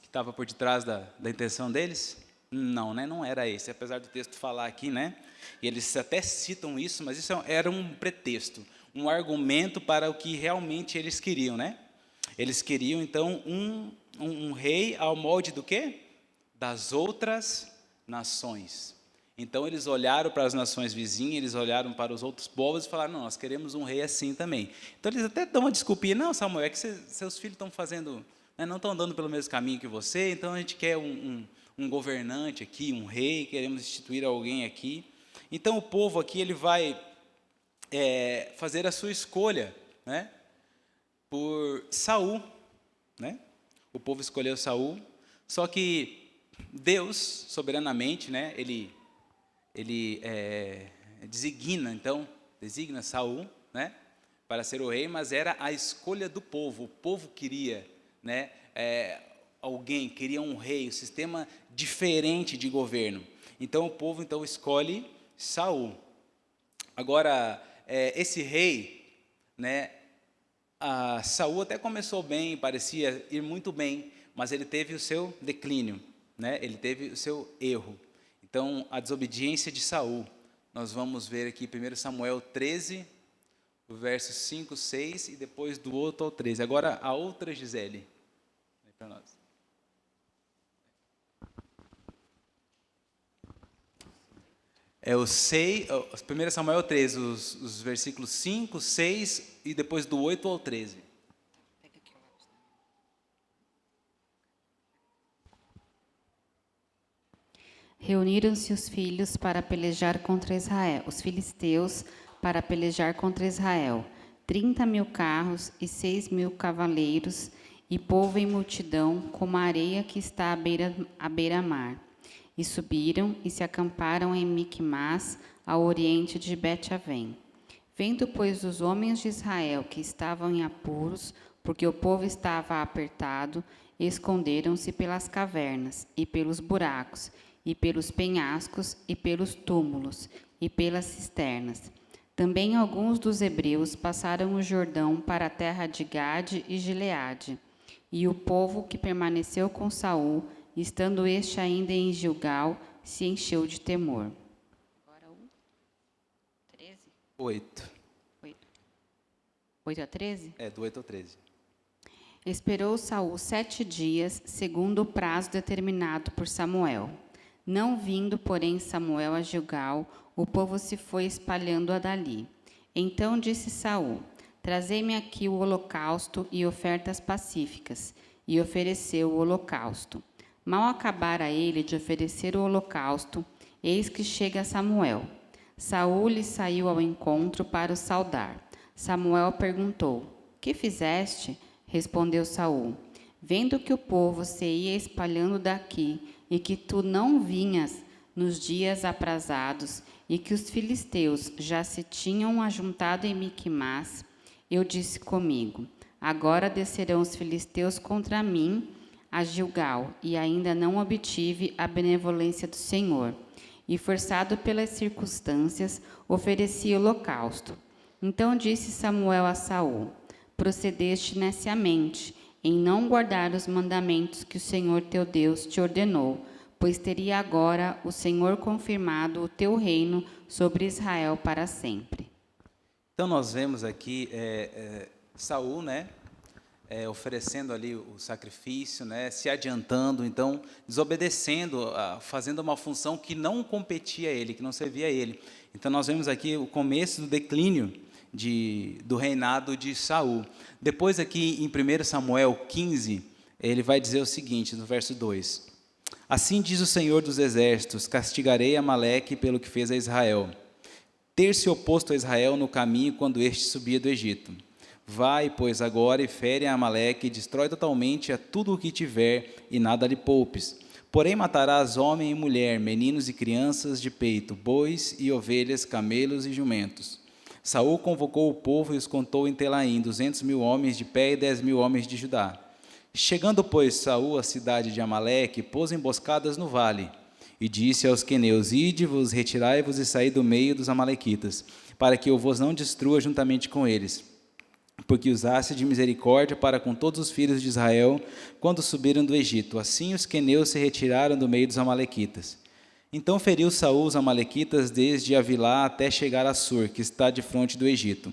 Que estava por detrás da intenção deles? Não, né? Não era esse, apesar do texto falar aqui, né? E eles até citam isso, mas isso era um pretexto, um argumento para o que realmente eles queriam, né? Eles queriam, então, um rei ao molde do quê? Das outras nações. Então, eles olharam para as nações vizinhas, eles olharam para os outros povos e falaram: não, nós queremos um rei assim também. Então, eles até dão uma desculpinha: não, Samuel, é que seus filhos estão fazendo, né, não estão andando pelo mesmo caminho que você, então a gente quer um governante aqui, um rei, queremos instituir alguém aqui. Então, o povo aqui ele vai fazer a sua escolha, né, por Saul, né? O povo escolheu Saul, só que Deus, soberanamente, né, ele designa Saul, né, para ser o rei, mas era a escolha do povo. O povo queria, né, alguém, queria um rei, um sistema diferente de governo. Então o povo escolhe Saul. Agora, esse rei, né, Saul até começou bem, parecia ir muito bem, mas ele teve o seu declínio, né? Ele teve o seu erro. Então, a desobediência de Saul, nós vamos ver aqui 1 Samuel 13, o verso 5, 6, e depois do 8 ao 13. Agora, a outra Gisele, para nós. É o 1 Samuel 13, os versículos 5, 6 e depois do 8 ao 13. Reuniram-se os filhos para pelejar contra Israel, os filisteus para pelejar contra Israel, 30.000 carros e 6.000 cavaleiros, e povo em multidão, como a areia que está à beira-mar. E subiram e se acamparam em Micmas, ao oriente de Bet-Avém. Vendo, pois, os homens de Israel que estavam em apuros, porque o povo estava apertado, esconderam-se pelas cavernas e pelos buracos, e pelos penhascos, e pelos túmulos, e pelas cisternas. Também alguns dos hebreus passaram o Jordão para a terra de Gade e Gileade. E o povo que permaneceu com Saul, estando este ainda em Gilgal, se encheu de temor. Agora o 13? 8. 8 a 13? Do 8 ao 13. Esperou Saul 7 dias, segundo o prazo determinado por Samuel. Não vindo, porém, Samuel a Gilgal, o povo se foi espalhando a dali. Então disse Saul: trazei-me aqui o holocausto e ofertas pacíficas. E ofereceu o holocausto. Mal acabara ele de oferecer o holocausto, eis que chega Samuel. Saul lhe saiu ao encontro para o saudar. Samuel perguntou: que fizeste? Respondeu Saul: vendo que o povo se ia espalhando daqui, e que tu não vinhas nos dias aprazados, e que os filisteus já se tinham ajuntado em Miquimás, eu disse comigo: agora descerão os filisteus contra mim a Gilgal, e ainda não obtive a benevolência do Senhor. E, forçado pelas circunstâncias, ofereci holocausto. Então disse Samuel a Saul: procedeste neciamente, em não guardar os mandamentos que o Senhor teu Deus te ordenou, pois teria agora o Senhor confirmado o teu reino sobre Israel para sempre. Então nós vemos aqui Saul, né, oferecendo ali o sacrifício, né, se adiantando, então desobedecendo, fazendo uma função que não competia a ele, que não servia a ele. Então nós vemos aqui o começo do declínio do reinado de Saul. Depois aqui em 1 Samuel 15, ele vai dizer o seguinte, no verso 2: Assim diz o Senhor dos Exércitos, castigarei Amaleque pelo que fez a Israel, ter se oposto a Israel no caminho quando este subia do Egito. Vai, pois, agora e fere a Amaleque, e destrói totalmente a tudo o que tiver, e nada lhe poupes. Porém matarás homem e mulher, meninos e crianças de peito, bois e ovelhas, camelos e jumentos. Saul convocou o povo e os contou em Telaim, 200.000 homens de pé e 10.000 homens de Judá. Chegando, pois, Saul à cidade de Amaleque, pôs emboscadas no vale, e disse aos queneus: Ide-vos, retirai-vos e saí do meio dos amalequitas, para que eu vos não destrua juntamente com eles, porque usaste de misericórdia para com todos os filhos de Israel, quando subiram do Egito. Assim os queneus se retiraram do meio dos amalequitas. Então feriu Saul os amalequitas desde Avilá até chegar a Sur, que está de frente do Egito.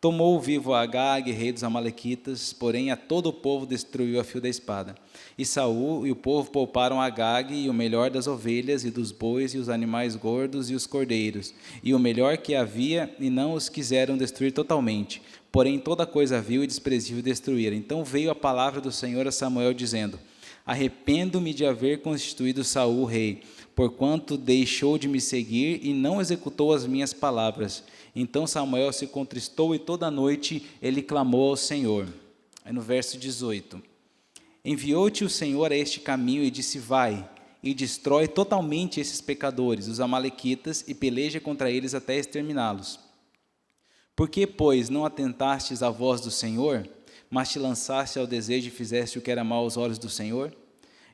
Tomou vivo Agag, rei dos amalequitas, porém a todo o povo destruiu a fio da espada. E Saul e o povo pouparam Agag e o melhor das ovelhas e dos bois e os animais gordos e os cordeiros, e o melhor que havia, e não os quiseram destruir totalmente. Porém toda coisa vil e desprezível destruíram. Então veio a palavra do Senhor a Samuel, dizendo: Arrependo-me de haver constituído Saul rei, porquanto deixou de me seguir e não executou as minhas palavras. Então Samuel se contristou e toda a noite ele clamou ao Senhor. Aí no verso 18: Enviou-te o Senhor a este caminho e disse: Vai e destrói totalmente esses pecadores, os amalequitas, e peleja contra eles até exterminá-los. Por que, pois, não atentastes à voz do Senhor, mas te lançaste ao desejo e fizeste o que era mau aos olhos do Senhor?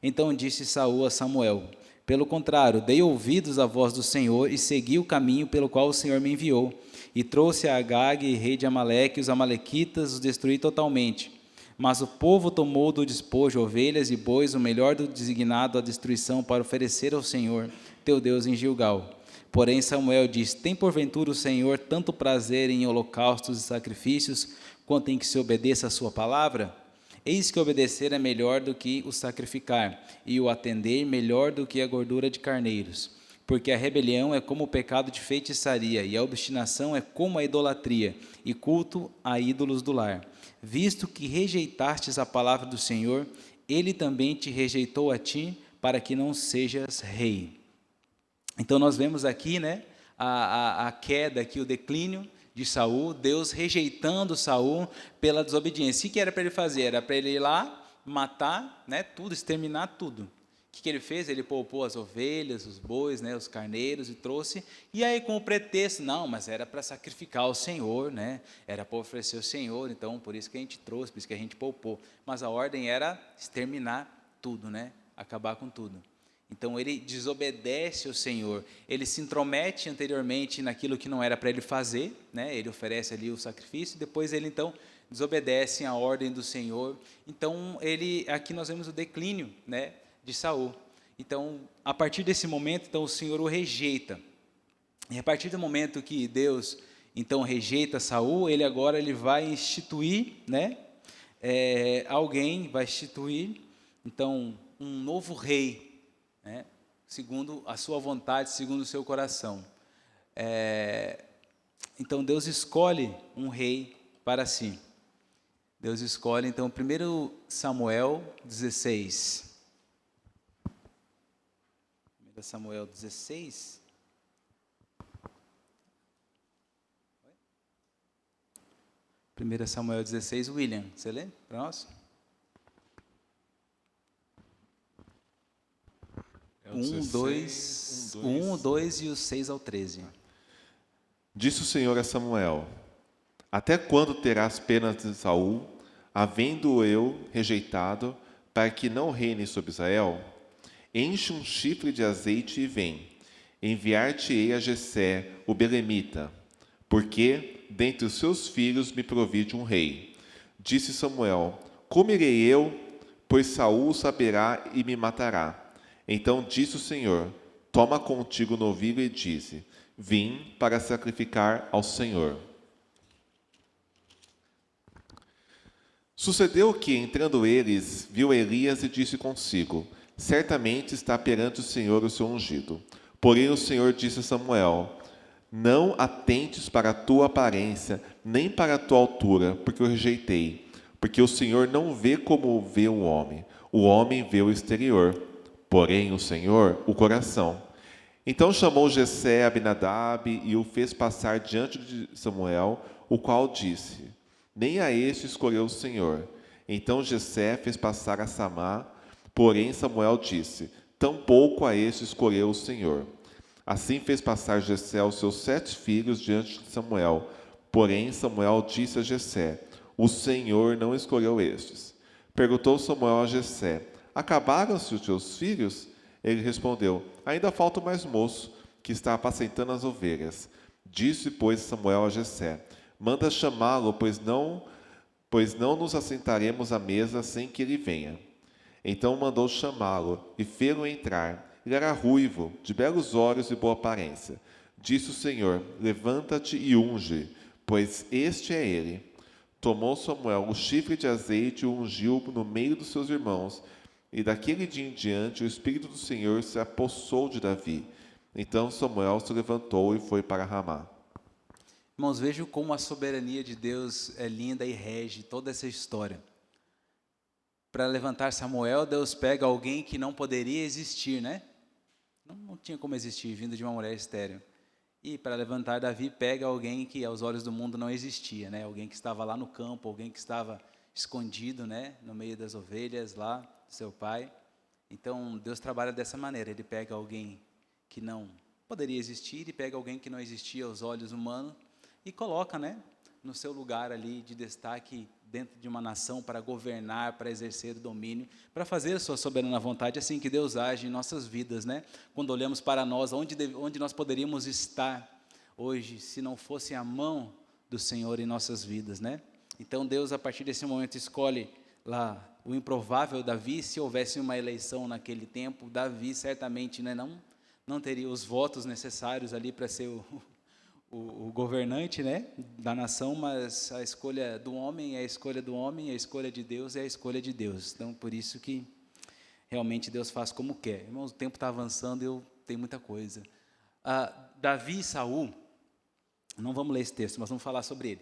Então disse Saul a Samuel: Pelo contrário, dei ouvidos à voz do Senhor e segui o caminho pelo qual o Senhor me enviou. E trouxe a Agag, rei de Amaleque, e os amalequitas os destruí totalmente. Mas o povo tomou do despojo ovelhas e bois, o melhor do designado à destruição, para oferecer ao Senhor, teu Deus, em Gilgal. Porém Samuel disse: Tem porventura o Senhor tanto prazer em holocaustos e sacrifícios, quanto em que se obedeça a sua palavra? Eis que obedecer é melhor do que o sacrificar, e o atender melhor do que a gordura de carneiros. Porque a rebelião é como o pecado de feitiçaria, e a obstinação é como a idolatria, e culto a ídolos do lar. Visto que rejeitastes a palavra do Senhor, ele também te rejeitou a ti, para que não sejas rei. Então nós vemos aqui, né, a queda, aqui, o declínio de Saul, Deus rejeitando Saul pela desobediência. O que era para ele fazer? Era para ele ir lá, matar, né, tudo, exterminar tudo. O que ele fez? Ele poupou as ovelhas, os bois, né, os carneiros, e trouxe, e aí com o pretexto, não, mas era para sacrificar ao Senhor, né, era para oferecer ao Senhor, então por isso que a gente trouxe, por isso que a gente poupou. Mas a ordem era exterminar tudo, né, acabar com tudo. Então ele desobedece ao Senhor, ele se intromete anteriormente naquilo que não era para ele fazer, né? Ele oferece ali o sacrifício, depois ele então desobedece à ordem do Senhor. Então aqui nós vemos o declínio, né, de Saul. Então a partir desse momento, então o Senhor o rejeita. E a partir do momento que Deus então rejeita Saul, ele agora vai instituir, né, alguém vai instituir então um novo rei, né, segundo a sua vontade, segundo o seu coração. Então Deus escolhe um rei para si. Deus escolhe, então, 1 Samuel 16. 1 Samuel 16. Oi? 1 Samuel 16, William, você lê para nós? 1, 2 e os 6 ao 13. Disse o Senhor a Samuel: Até quando terás pena de Saul, havendo-o eu rejeitado, para que não reine sobre Israel? Enche um chifre de azeite e vem. Enviar-te-ei a Jessé, o belemita, porque dentre os seus filhos me provide um rei. Disse Samuel: Como irei eu, pois Saul saberá e me matará. Então disse o Senhor: Toma contigo o novilho e dize: Vim para sacrificar ao Senhor. Sucedeu que, entrando eles, viu Elias e disse consigo: certamente está perante o Senhor o seu ungido. Porém o Senhor disse a Samuel: não atentes para a tua aparência, nem para a tua altura, porque eu rejeitei. Porque o Senhor não vê como vê o homem vê o exterior, porém o Senhor o coração. Então chamou Jessé Abinadab e o fez passar diante de Samuel, o qual disse: nem a este escolheu o Senhor. Então Jessé fez passar a Samá, porém Samuel disse: tampouco a este escolheu o Senhor. Assim fez passar Jessé os seus 7 filhos diante de Samuel, porém Samuel disse a Jessé: o Senhor não escolheu estes. Perguntou Samuel a Jessé: acabaram-se os teus filhos? Ele respondeu: ainda falta o mais moço, que está apacentando as ovelhas. Disse, pois, Samuel a Jessé: manda chamá-lo, pois não nos assentaremos à mesa sem que ele venha. Então mandou chamá-lo, e fê-lo entrar. Ele era ruivo, de belos olhos e boa aparência. Disse o Senhor: levanta-te e unge, pois este é ele. Tomou Samuel o chifre de azeite e o ungiu no meio dos seus irmãos. E daquele dia em diante o Espírito do Senhor se apossou de Davi. Então Samuel se levantou e foi para Ramá. Irmãos, vejam como a soberania de Deus é linda e rege toda essa história. Para levantar Samuel, Deus pega alguém que não poderia existir, né? Não tinha como existir, vindo de uma mulher estéril. E para levantar Davi, pega alguém que aos olhos do mundo não existia, né? Alguém que estava lá no campo, alguém que estava escondido, né? No meio das ovelhas lá, do seu pai. Então, Deus trabalha dessa maneira. Ele pega alguém que não poderia existir e pega alguém que não existia aos olhos humanos e coloca, né, no seu lugar ali de destaque dentro de uma nação para governar, para exercer o domínio, para fazer a sua soberana vontade, assim que Deus age em nossas vidas, né? Quando olhamos para nós, onde nós poderíamos estar hoje, se não fosse a mão do Senhor em nossas vidas, né? Então Deus, a partir desse momento, escolhe lá o improvável Davi. Se houvesse uma eleição naquele tempo, Davi certamente, né, não teria os votos necessários ali para ser o governante, né, da nação, mas a escolha do homem é a escolha do homem, a escolha de Deus é a escolha de Deus. Então, por isso que realmente Deus faz como quer. Irmãos, o tempo está avançando e eu tenho muita coisa. Davi e Saul, não vamos ler esse texto, mas vamos falar sobre ele.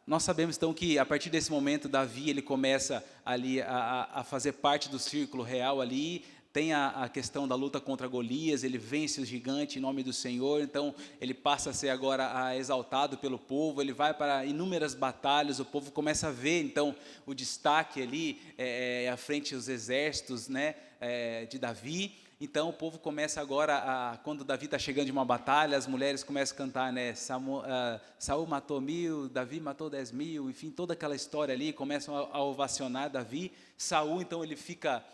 Nós sabemos, então, que a partir desse momento, Davi ele começa ali a fazer parte do círculo real ali. Tem a questão da luta contra Golias, ele vence o gigante em nome do Senhor, então ele passa a ser agora exaltado pelo povo, ele vai para inúmeras batalhas, o povo começa a ver, então, o destaque ali, à frente dos exércitos, né, de Davi. Então o povo começa agora, quando Davi está chegando de uma batalha, as mulheres começam a cantar, né, Saul matou 1000, Davi matou 10.000, enfim, toda aquela história ali, começam a ovacionar Davi. Saul, então, ele fica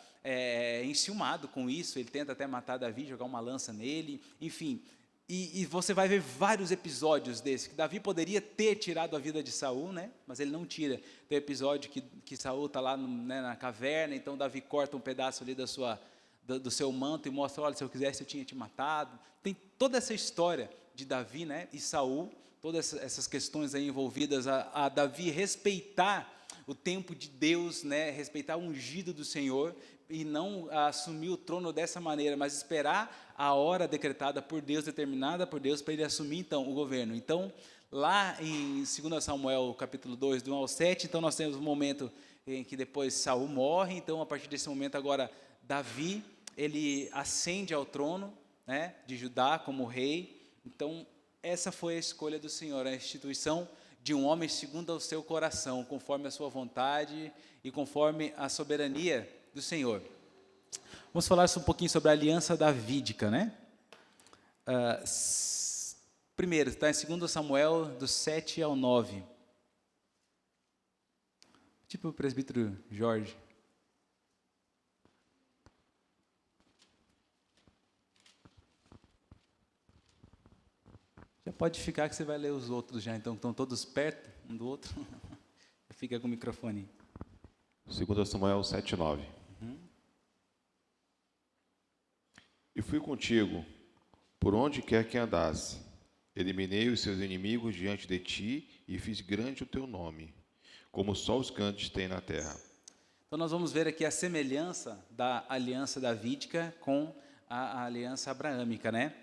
enciumado com isso, ele tenta até matar Davi, jogar uma lança nele, enfim, e você vai ver vários episódios desse, que Davi poderia ter tirado a vida de Saul, né? Mas ele não tira. Tem o episódio que Saul está lá, né, na caverna, então Davi corta um pedaço ali do seu manto e mostra: olha, se eu quisesse eu tinha te matado. Tem toda essa história de Davi, né, e Saul, todas essas questões aí envolvidas a Davi respeitar o tempo de Deus, né, respeitar o ungido do Senhor, e não assumir o trono dessa maneira, mas esperar a hora decretada por Deus, determinada por Deus, para ele assumir, então, o governo. Então, lá em 2 Samuel, capítulo 2, do 1 ao 7, então nós temos um momento em que depois Saul morre, então, a partir desse momento, agora, Davi, ele ascende ao trono, né, de Judá como rei. Então, essa foi a escolha do Senhor, a instituição de um homem segundo o seu coração, conforme a sua vontade e conforme a soberania do Senhor. Vamos falar um pouquinho sobre a aliança davídica, né? Primeiro, está em 2 Samuel, do 7 ao 9. Tipo o presbítero Jorge. Já pode ficar que você vai ler os outros já, então estão todos perto um do outro. Fica com o microfone. 2 Samuel 7:9. E fui contigo, por onde quer que andasse. Eliminei os seus inimigos diante de ti e fiz grande o teu nome. como só os grandes têm na terra. Então, nós vamos ver aqui a semelhança da aliança davídica com a aliança abraâmica, né?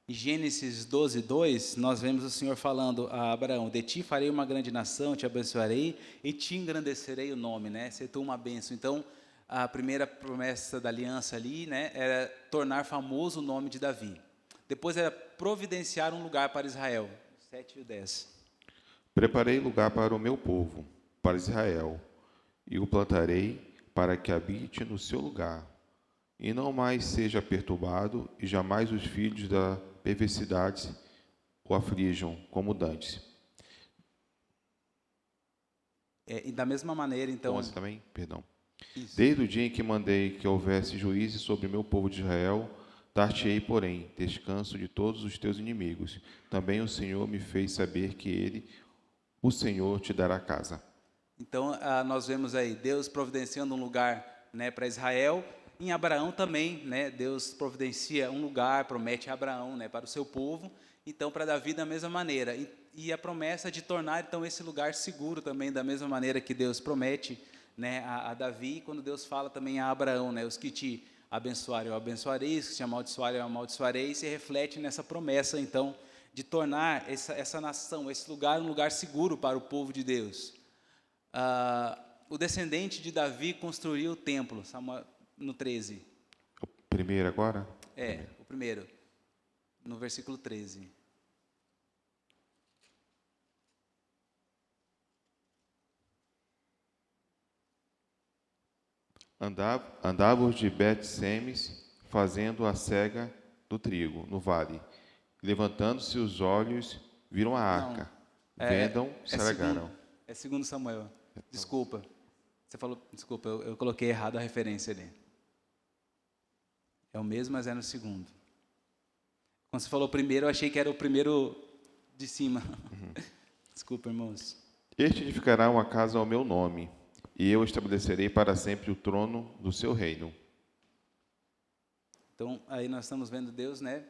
Em Gênesis 12, 2, nós vemos o Senhor falando a Abraão: de ti farei uma grande nação, te abençoarei e te engrandecerei o nome, né? Ser tu uma bênção. Então, a primeira promessa da aliança ali, né, era tornar famoso o nome de Davi. Depois era providenciar um lugar para Israel. 7 e 10. Preparei lugar para o meu povo, para Israel, e o plantarei para que habite no seu lugar, e não mais seja perturbado, e jamais os filhos da perversidade o aflijam, como dantes. E da mesma maneira, então... 11 também? Perdão. Isso. Desde o dia em que mandei que houvesse juízes sobre o meu povo de Israel, dar-te-ei, porém, descanso de todos os teus inimigos. Também o Senhor me fez saber que Ele, o Senhor, te dará casa. Então, nós vemos aí Deus providenciando um lugar, né, para Israel. Em Abraão também, né, Deus providencia um lugar, promete a Abraão, né, para o seu povo. Então, para Davi, da mesma maneira. E a promessa de tornar, então, esse lugar seguro também, da mesma maneira que Deus promete, né, a Davi, quando Deus fala também a Abraão, né, os que te abençoarem, eu abençoarei, os que te amaldiçoarem, eu amaldiçoarei, e se reflete nessa promessa, então, de tornar essa nação, esse lugar, um lugar seguro para o povo de Deus. O descendente de Davi construiu o templo, Samuel, no 13. O primeiro agora? O primeiro, no versículo 13. Andávamos de Bet-Semes, fazendo a cega do trigo, no vale. Levantando-se os olhos, viram a arca. Vendam, se alegaram. É segundo Samuel. Desculpa. Você falou, desculpa, eu coloquei errado a referência ali. É o mesmo, mas é no segundo. Quando você falou primeiro, eu achei que era o primeiro de cima. Desculpa, irmãos. Este edificará uma casa ao meu nome, e eu estabelecerei para sempre o trono do seu reino. Então, aí nós estamos vendo Deus, né,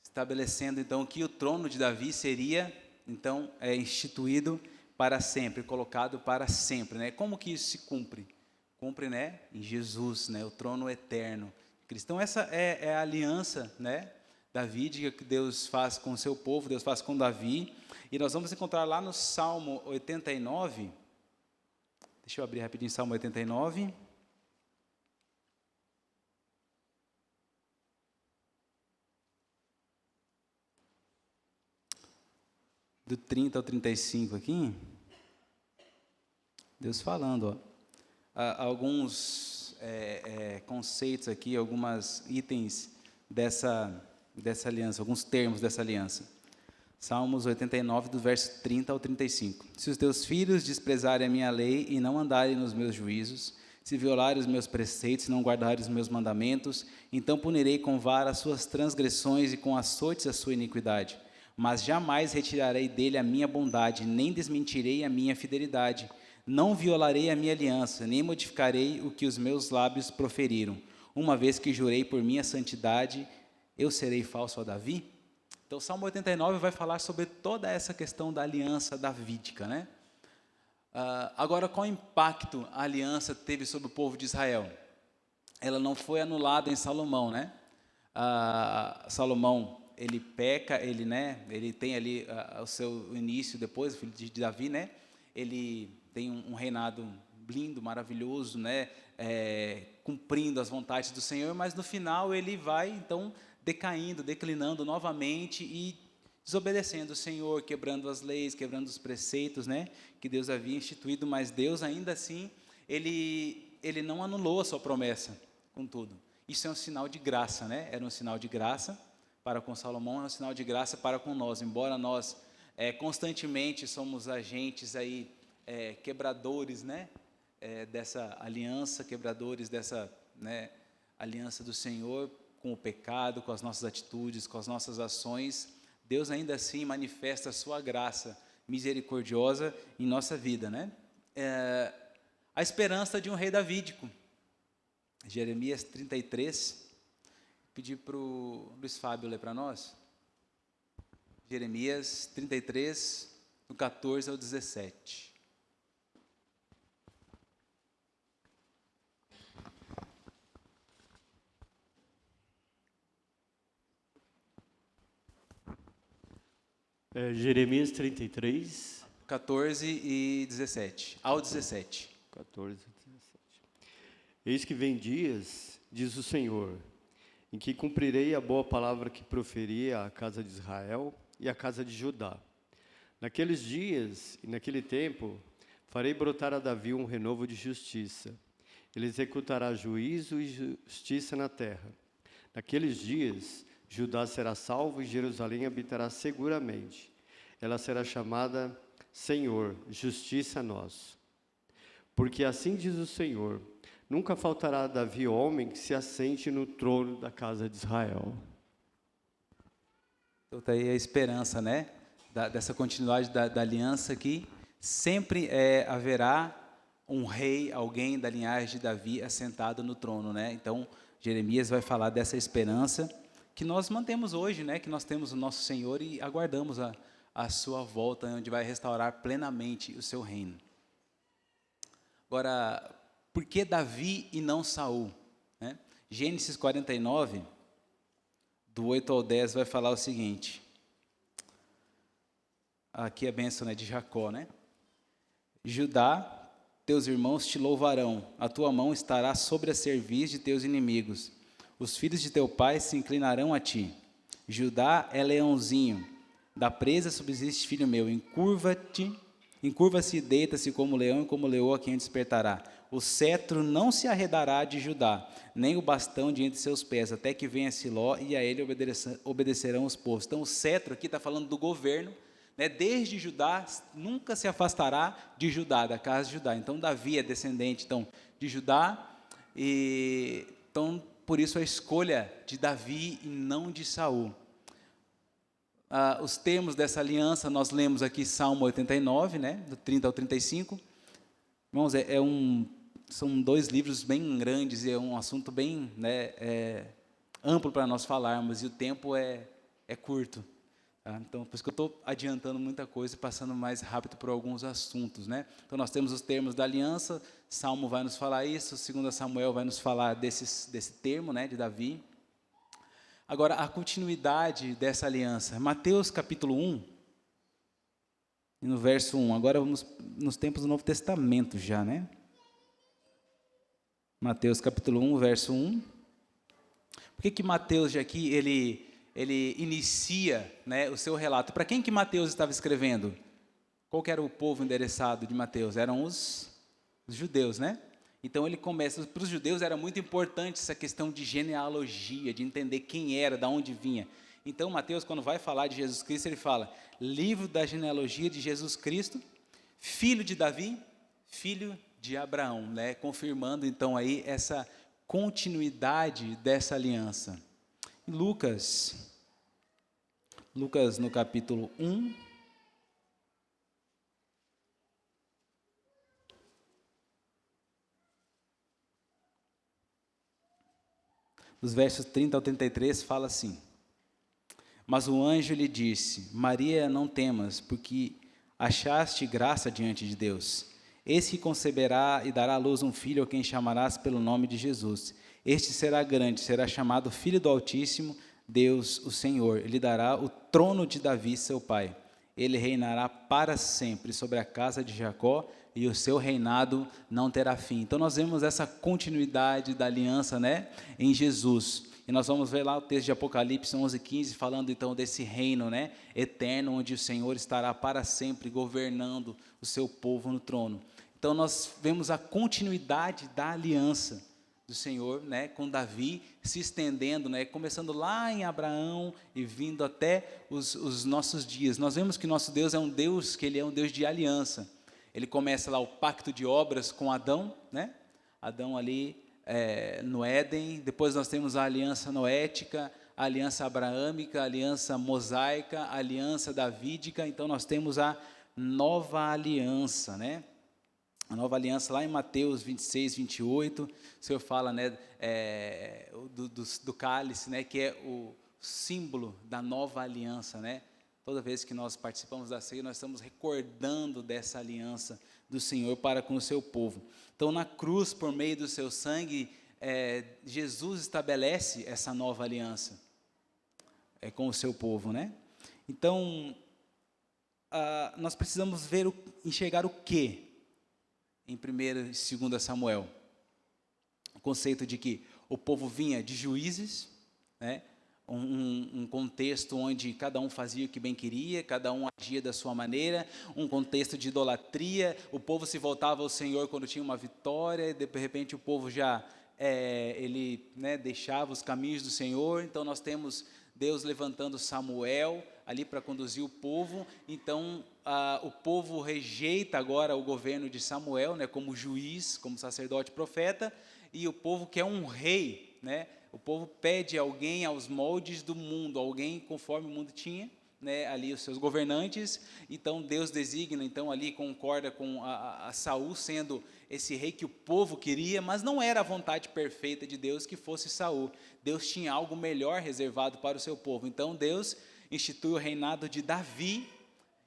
estabelecendo, então, que o trono de Davi seria, então, instituído para sempre, colocado para sempre, né? Como que isso se cumpre? Cumpre, né, em Jesus, né, o trono eterno. Então, essa é a aliança, né, davídica que Deus faz com o seu povo, Deus faz com Davi. E nós vamos encontrar lá no Salmo 89. Deixa eu abrir rapidinho Salmo 89. Do 30 ao 35 aqui. Deus falando, ó. Alguns conceitos aqui, alguns itens dessa aliança, alguns termos dessa aliança. Salmos 89, do verso 30 ao 35. Se os teus filhos desprezarem a minha lei e não andarem nos meus juízos, se violarem os meus preceitos e não guardarem os meus mandamentos, então punirei com vara as suas transgressões e com açoites a sua iniquidade. Mas jamais retirarei dele a minha bondade, nem desmentirei a minha fidelidade. Não violarei a minha aliança, nem modificarei o que os meus lábios proferiram. Uma vez que jurei por minha santidade, eu serei falso a Davi? Então, o Salmo 89 vai falar sobre toda essa questão da aliança davídica, né? Agora, qual impacto a aliança teve sobre o povo de Israel? Ela não foi anulada em Salomão, né? Salomão, ele peca, ele tem ali o seu início depois, filho de Davi, né? Ele tem um reinado lindo, maravilhoso, né? Cumprindo as vontades do Senhor, mas no final ele vai, então, decaindo, declinando novamente e desobedecendo o Senhor, quebrando as leis, quebrando os preceitos, né, que Deus havia instituído, mas Deus ainda assim, ele não anulou a sua promessa, contudo. Isso é um sinal de graça, né? Era um sinal de graça para com Salomão, é um sinal de graça para com nós, embora nós constantemente somos agentes aí, quebradores, né, dessa aliança, quebradores dessa, né, aliança do Senhor, com o pecado, com as nossas atitudes, com as nossas ações, Deus ainda assim manifesta a sua graça misericordiosa em nossa vida, né? A esperança de um rei davídico. Jeremias 33. Pedir para o Luiz Fábio ler para nós. Jeremias 33, do 14 ao 17. Jeremias 33, 14 e 17. Ao 17. 14 e 17. Eis que vem dias, diz o Senhor, em que cumprirei a boa palavra que proferi à casa de Israel e à casa de Judá. Naqueles dias e naquele tempo, farei brotar a Davi um renovo de justiça. Ele executará juízo e justiça na terra. Naqueles dias, Judá será salvo e Jerusalém habitará seguramente. Ela será chamada Senhor, justiça nossa. Porque assim diz o Senhor, nunca faltará a Davi homem que se assente no trono da casa de Israel. Então está aí a esperança, né? Dessa continuidade da aliança aqui. Sempre haverá um rei, alguém da linhagem de Davi assentado no trono, né? Então, Jeremias vai falar dessa esperança que nós mantemos hoje, né? Que nós temos o nosso Senhor e aguardamos a sua volta, onde vai restaurar plenamente o seu reino. Agora, por que Davi e não Saul? Né? Gênesis 49, do 8 ao 10, vai falar o seguinte. Aqui a bênção, né, de Jacó, né? Judá, teus irmãos te louvarão, a tua mão estará sobre a cerviz de teus inimigos. Os filhos de teu pai se inclinarão a ti. Judá é leãozinho, da presa subsiste, filho meu, encurva-se e deita-se como leão e como leoa quem despertará. O cetro não se arredará de Judá, nem o bastão de entre seus pés, até que venha Siló e a ele obedecerão os povos. Então o cetro aqui está falando do governo, né? Desde Judá, nunca se afastará de Judá, da casa de Judá. Então Davi é descendente então, de Judá, e então por isso a escolha de Davi e não de Saul. Os termos dessa aliança, nós lemos aqui Salmo 89, né, do 30 ao 35. Irmãos, são 2 livros bem grandes e é um assunto bem, né, amplo para nós falarmos, e o tempo é curto. Tá? Então, por isso que eu estou adiantando muita coisa e passando mais rápido por alguns assuntos. Né? Então, nós temos os termos da aliança, Salmo vai nos falar isso, 2 Samuel vai nos falar desse termo, né, de Davi. Agora, a continuidade dessa aliança. Mateus capítulo 1, e no verso 1. Agora vamos nos tempos do Novo Testamento já, né? Mateus capítulo 1, verso 1. Por que Mateus já aqui, ele inicia, né, o seu relato? Para quem que Mateus estava escrevendo? Qual que era o povo endereçado de Mateus? Eram os judeus, né? Então ele começa, para os judeus era muito importante essa questão de genealogia, de entender quem era, de onde vinha. Então Mateus, quando vai falar de Jesus Cristo, ele fala, livro da genealogia de Jesus Cristo, filho de Davi, filho de Abraão, né? Confirmando então aí essa continuidade dessa aliança. Lucas no capítulo 1, dos versos 30 ao 33, fala assim: mas o anjo lhe disse, Maria, não temas, porque achaste graça diante de Deus. Eis que conceberá e dará à luz um filho, a quem chamarás pelo nome de Jesus. Este será grande, será chamado Filho do Altíssimo, Deus, o Senhor. Ele dará o trono de Davi, seu pai. Ele reinará para sempre sobre a casa de Jacó, e o seu reinado não terá fim. Então nós vemos essa continuidade da aliança, né, em Jesus. E nós vamos ver lá o texto de Apocalipse 11:15, falando então desse reino, né, eterno, onde o Senhor estará para sempre governando o seu povo no trono. Então nós vemos a continuidade da aliança do Senhor, né, com Davi, se estendendo, né, começando lá em Abraão e vindo até os nossos dias. Nós vemos que nosso Deus é um Deus, que Ele é um Deus de aliança. Ele começa lá o pacto de obras com Adão, né? Adão ali no Éden. Depois nós temos a aliança noética, a aliança abraâmica, a aliança mosaica, a aliança davídica. Então nós temos a nova aliança, né? A nova aliança lá em Mateus 26, 28, o Senhor fala, né, do cálice, né, que é o símbolo da nova aliança, né? Toda vez que nós participamos da ceia, nós estamos recordando dessa aliança do Senhor para com o seu povo. Então, na cruz, por meio do seu sangue, Jesus estabelece essa nova aliança com o seu povo, né? Então, nós precisamos enxergar o quê em 1 e 2 Samuel? O conceito de que o povo vinha de juízes, né? Um contexto onde cada um fazia o que bem queria, cada um agia da sua maneira, um contexto de idolatria, o povo se voltava ao Senhor quando tinha uma vitória, e de repente o povo já deixava os caminhos do Senhor. Então nós temos Deus levantando Samuel ali para conduzir o povo. Então o povo rejeita agora o governo de Samuel, né, como juiz, como sacerdote, profeta, e o povo quer um rei, né? O povo pede alguém aos moldes do mundo, alguém conforme o mundo tinha, né, ali os seus governantes. Então Deus designa, então ali concorda com a Saul sendo esse rei que o povo queria, mas não era a vontade perfeita de Deus que fosse Saul. Deus tinha algo melhor reservado para o seu povo. Então Deus institui o reinado de Davi.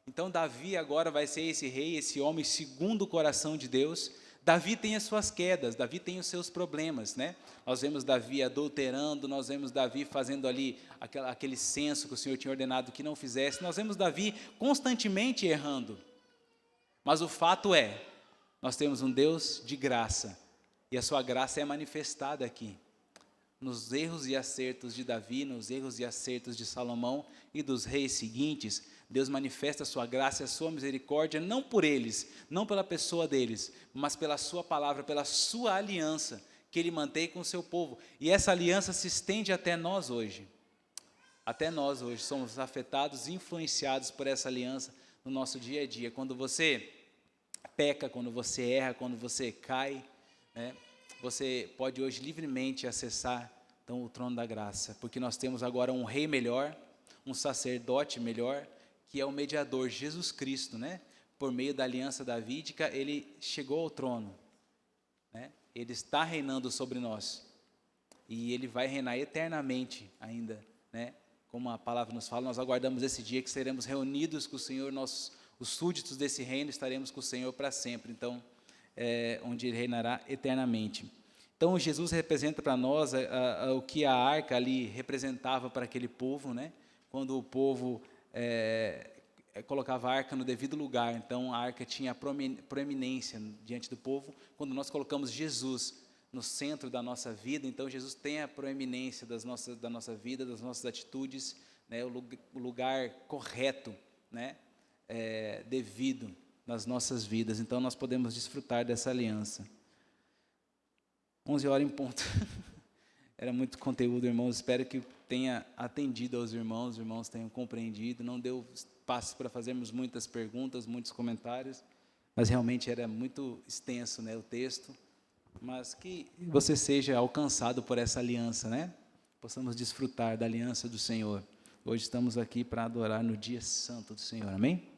Então Davi agora vai ser esse rei, esse homem segundo o coração de Deus. Davi tem as suas quedas, Davi tem os seus problemas, né? Nós vemos Davi adulterando, nós vemos Davi fazendo ali aquele censo que o Senhor tinha ordenado que não fizesse, nós vemos Davi constantemente errando. Mas o fato é, nós temos um Deus de graça, e a sua graça é manifestada aqui, nos erros e acertos de Davi, nos erros e acertos de Salomão e dos reis seguintes. Deus manifesta a sua graça e a sua misericórdia, não por eles, não pela pessoa deles, mas pela sua palavra, pela sua aliança, que Ele mantém com o seu povo. E essa aliança se estende até nós hoje. Até nós hoje somos afetados, influenciados por essa aliança no nosso dia a dia. Quando você peca, quando você erra, quando você cai, né, você pode hoje livremente acessar então, o trono da graça, porque nós temos agora um rei melhor, um sacerdote melhor, que é o mediador, Jesus Cristo, né? Por meio da aliança davídica, ele chegou ao trono, né? Ele está reinando sobre nós, e ele vai reinar eternamente ainda, né? Como a palavra nos fala, nós aguardamos esse dia que seremos reunidos com o Senhor, nós, os súditos desse reino, estaremos com o Senhor para sempre, então, onde ele reinará eternamente. Então, Jesus representa para nós o que a arca ali representava para aquele povo, né? Quando o povo colocava a arca no devido lugar, então a arca tinha proeminência diante do povo. Quando nós colocamos Jesus no centro da nossa vida, então Jesus tem a proeminência da nossa vida, das nossas atitudes, né, o lugar correto, né, devido nas nossas vidas. Então nós podemos desfrutar dessa aliança. 11 horas em ponto. Era muito conteúdo, irmãos. Espero que tenha atendido aos irmãos, os irmãos tenham compreendido. Não deu espaço para fazermos muitas perguntas, muitos comentários, mas realmente era muito extenso, né, o texto. Mas que você seja alcançado por essa aliança, né? Possamos desfrutar da aliança do Senhor. Hoje estamos aqui para adorar no dia santo do Senhor. Amém?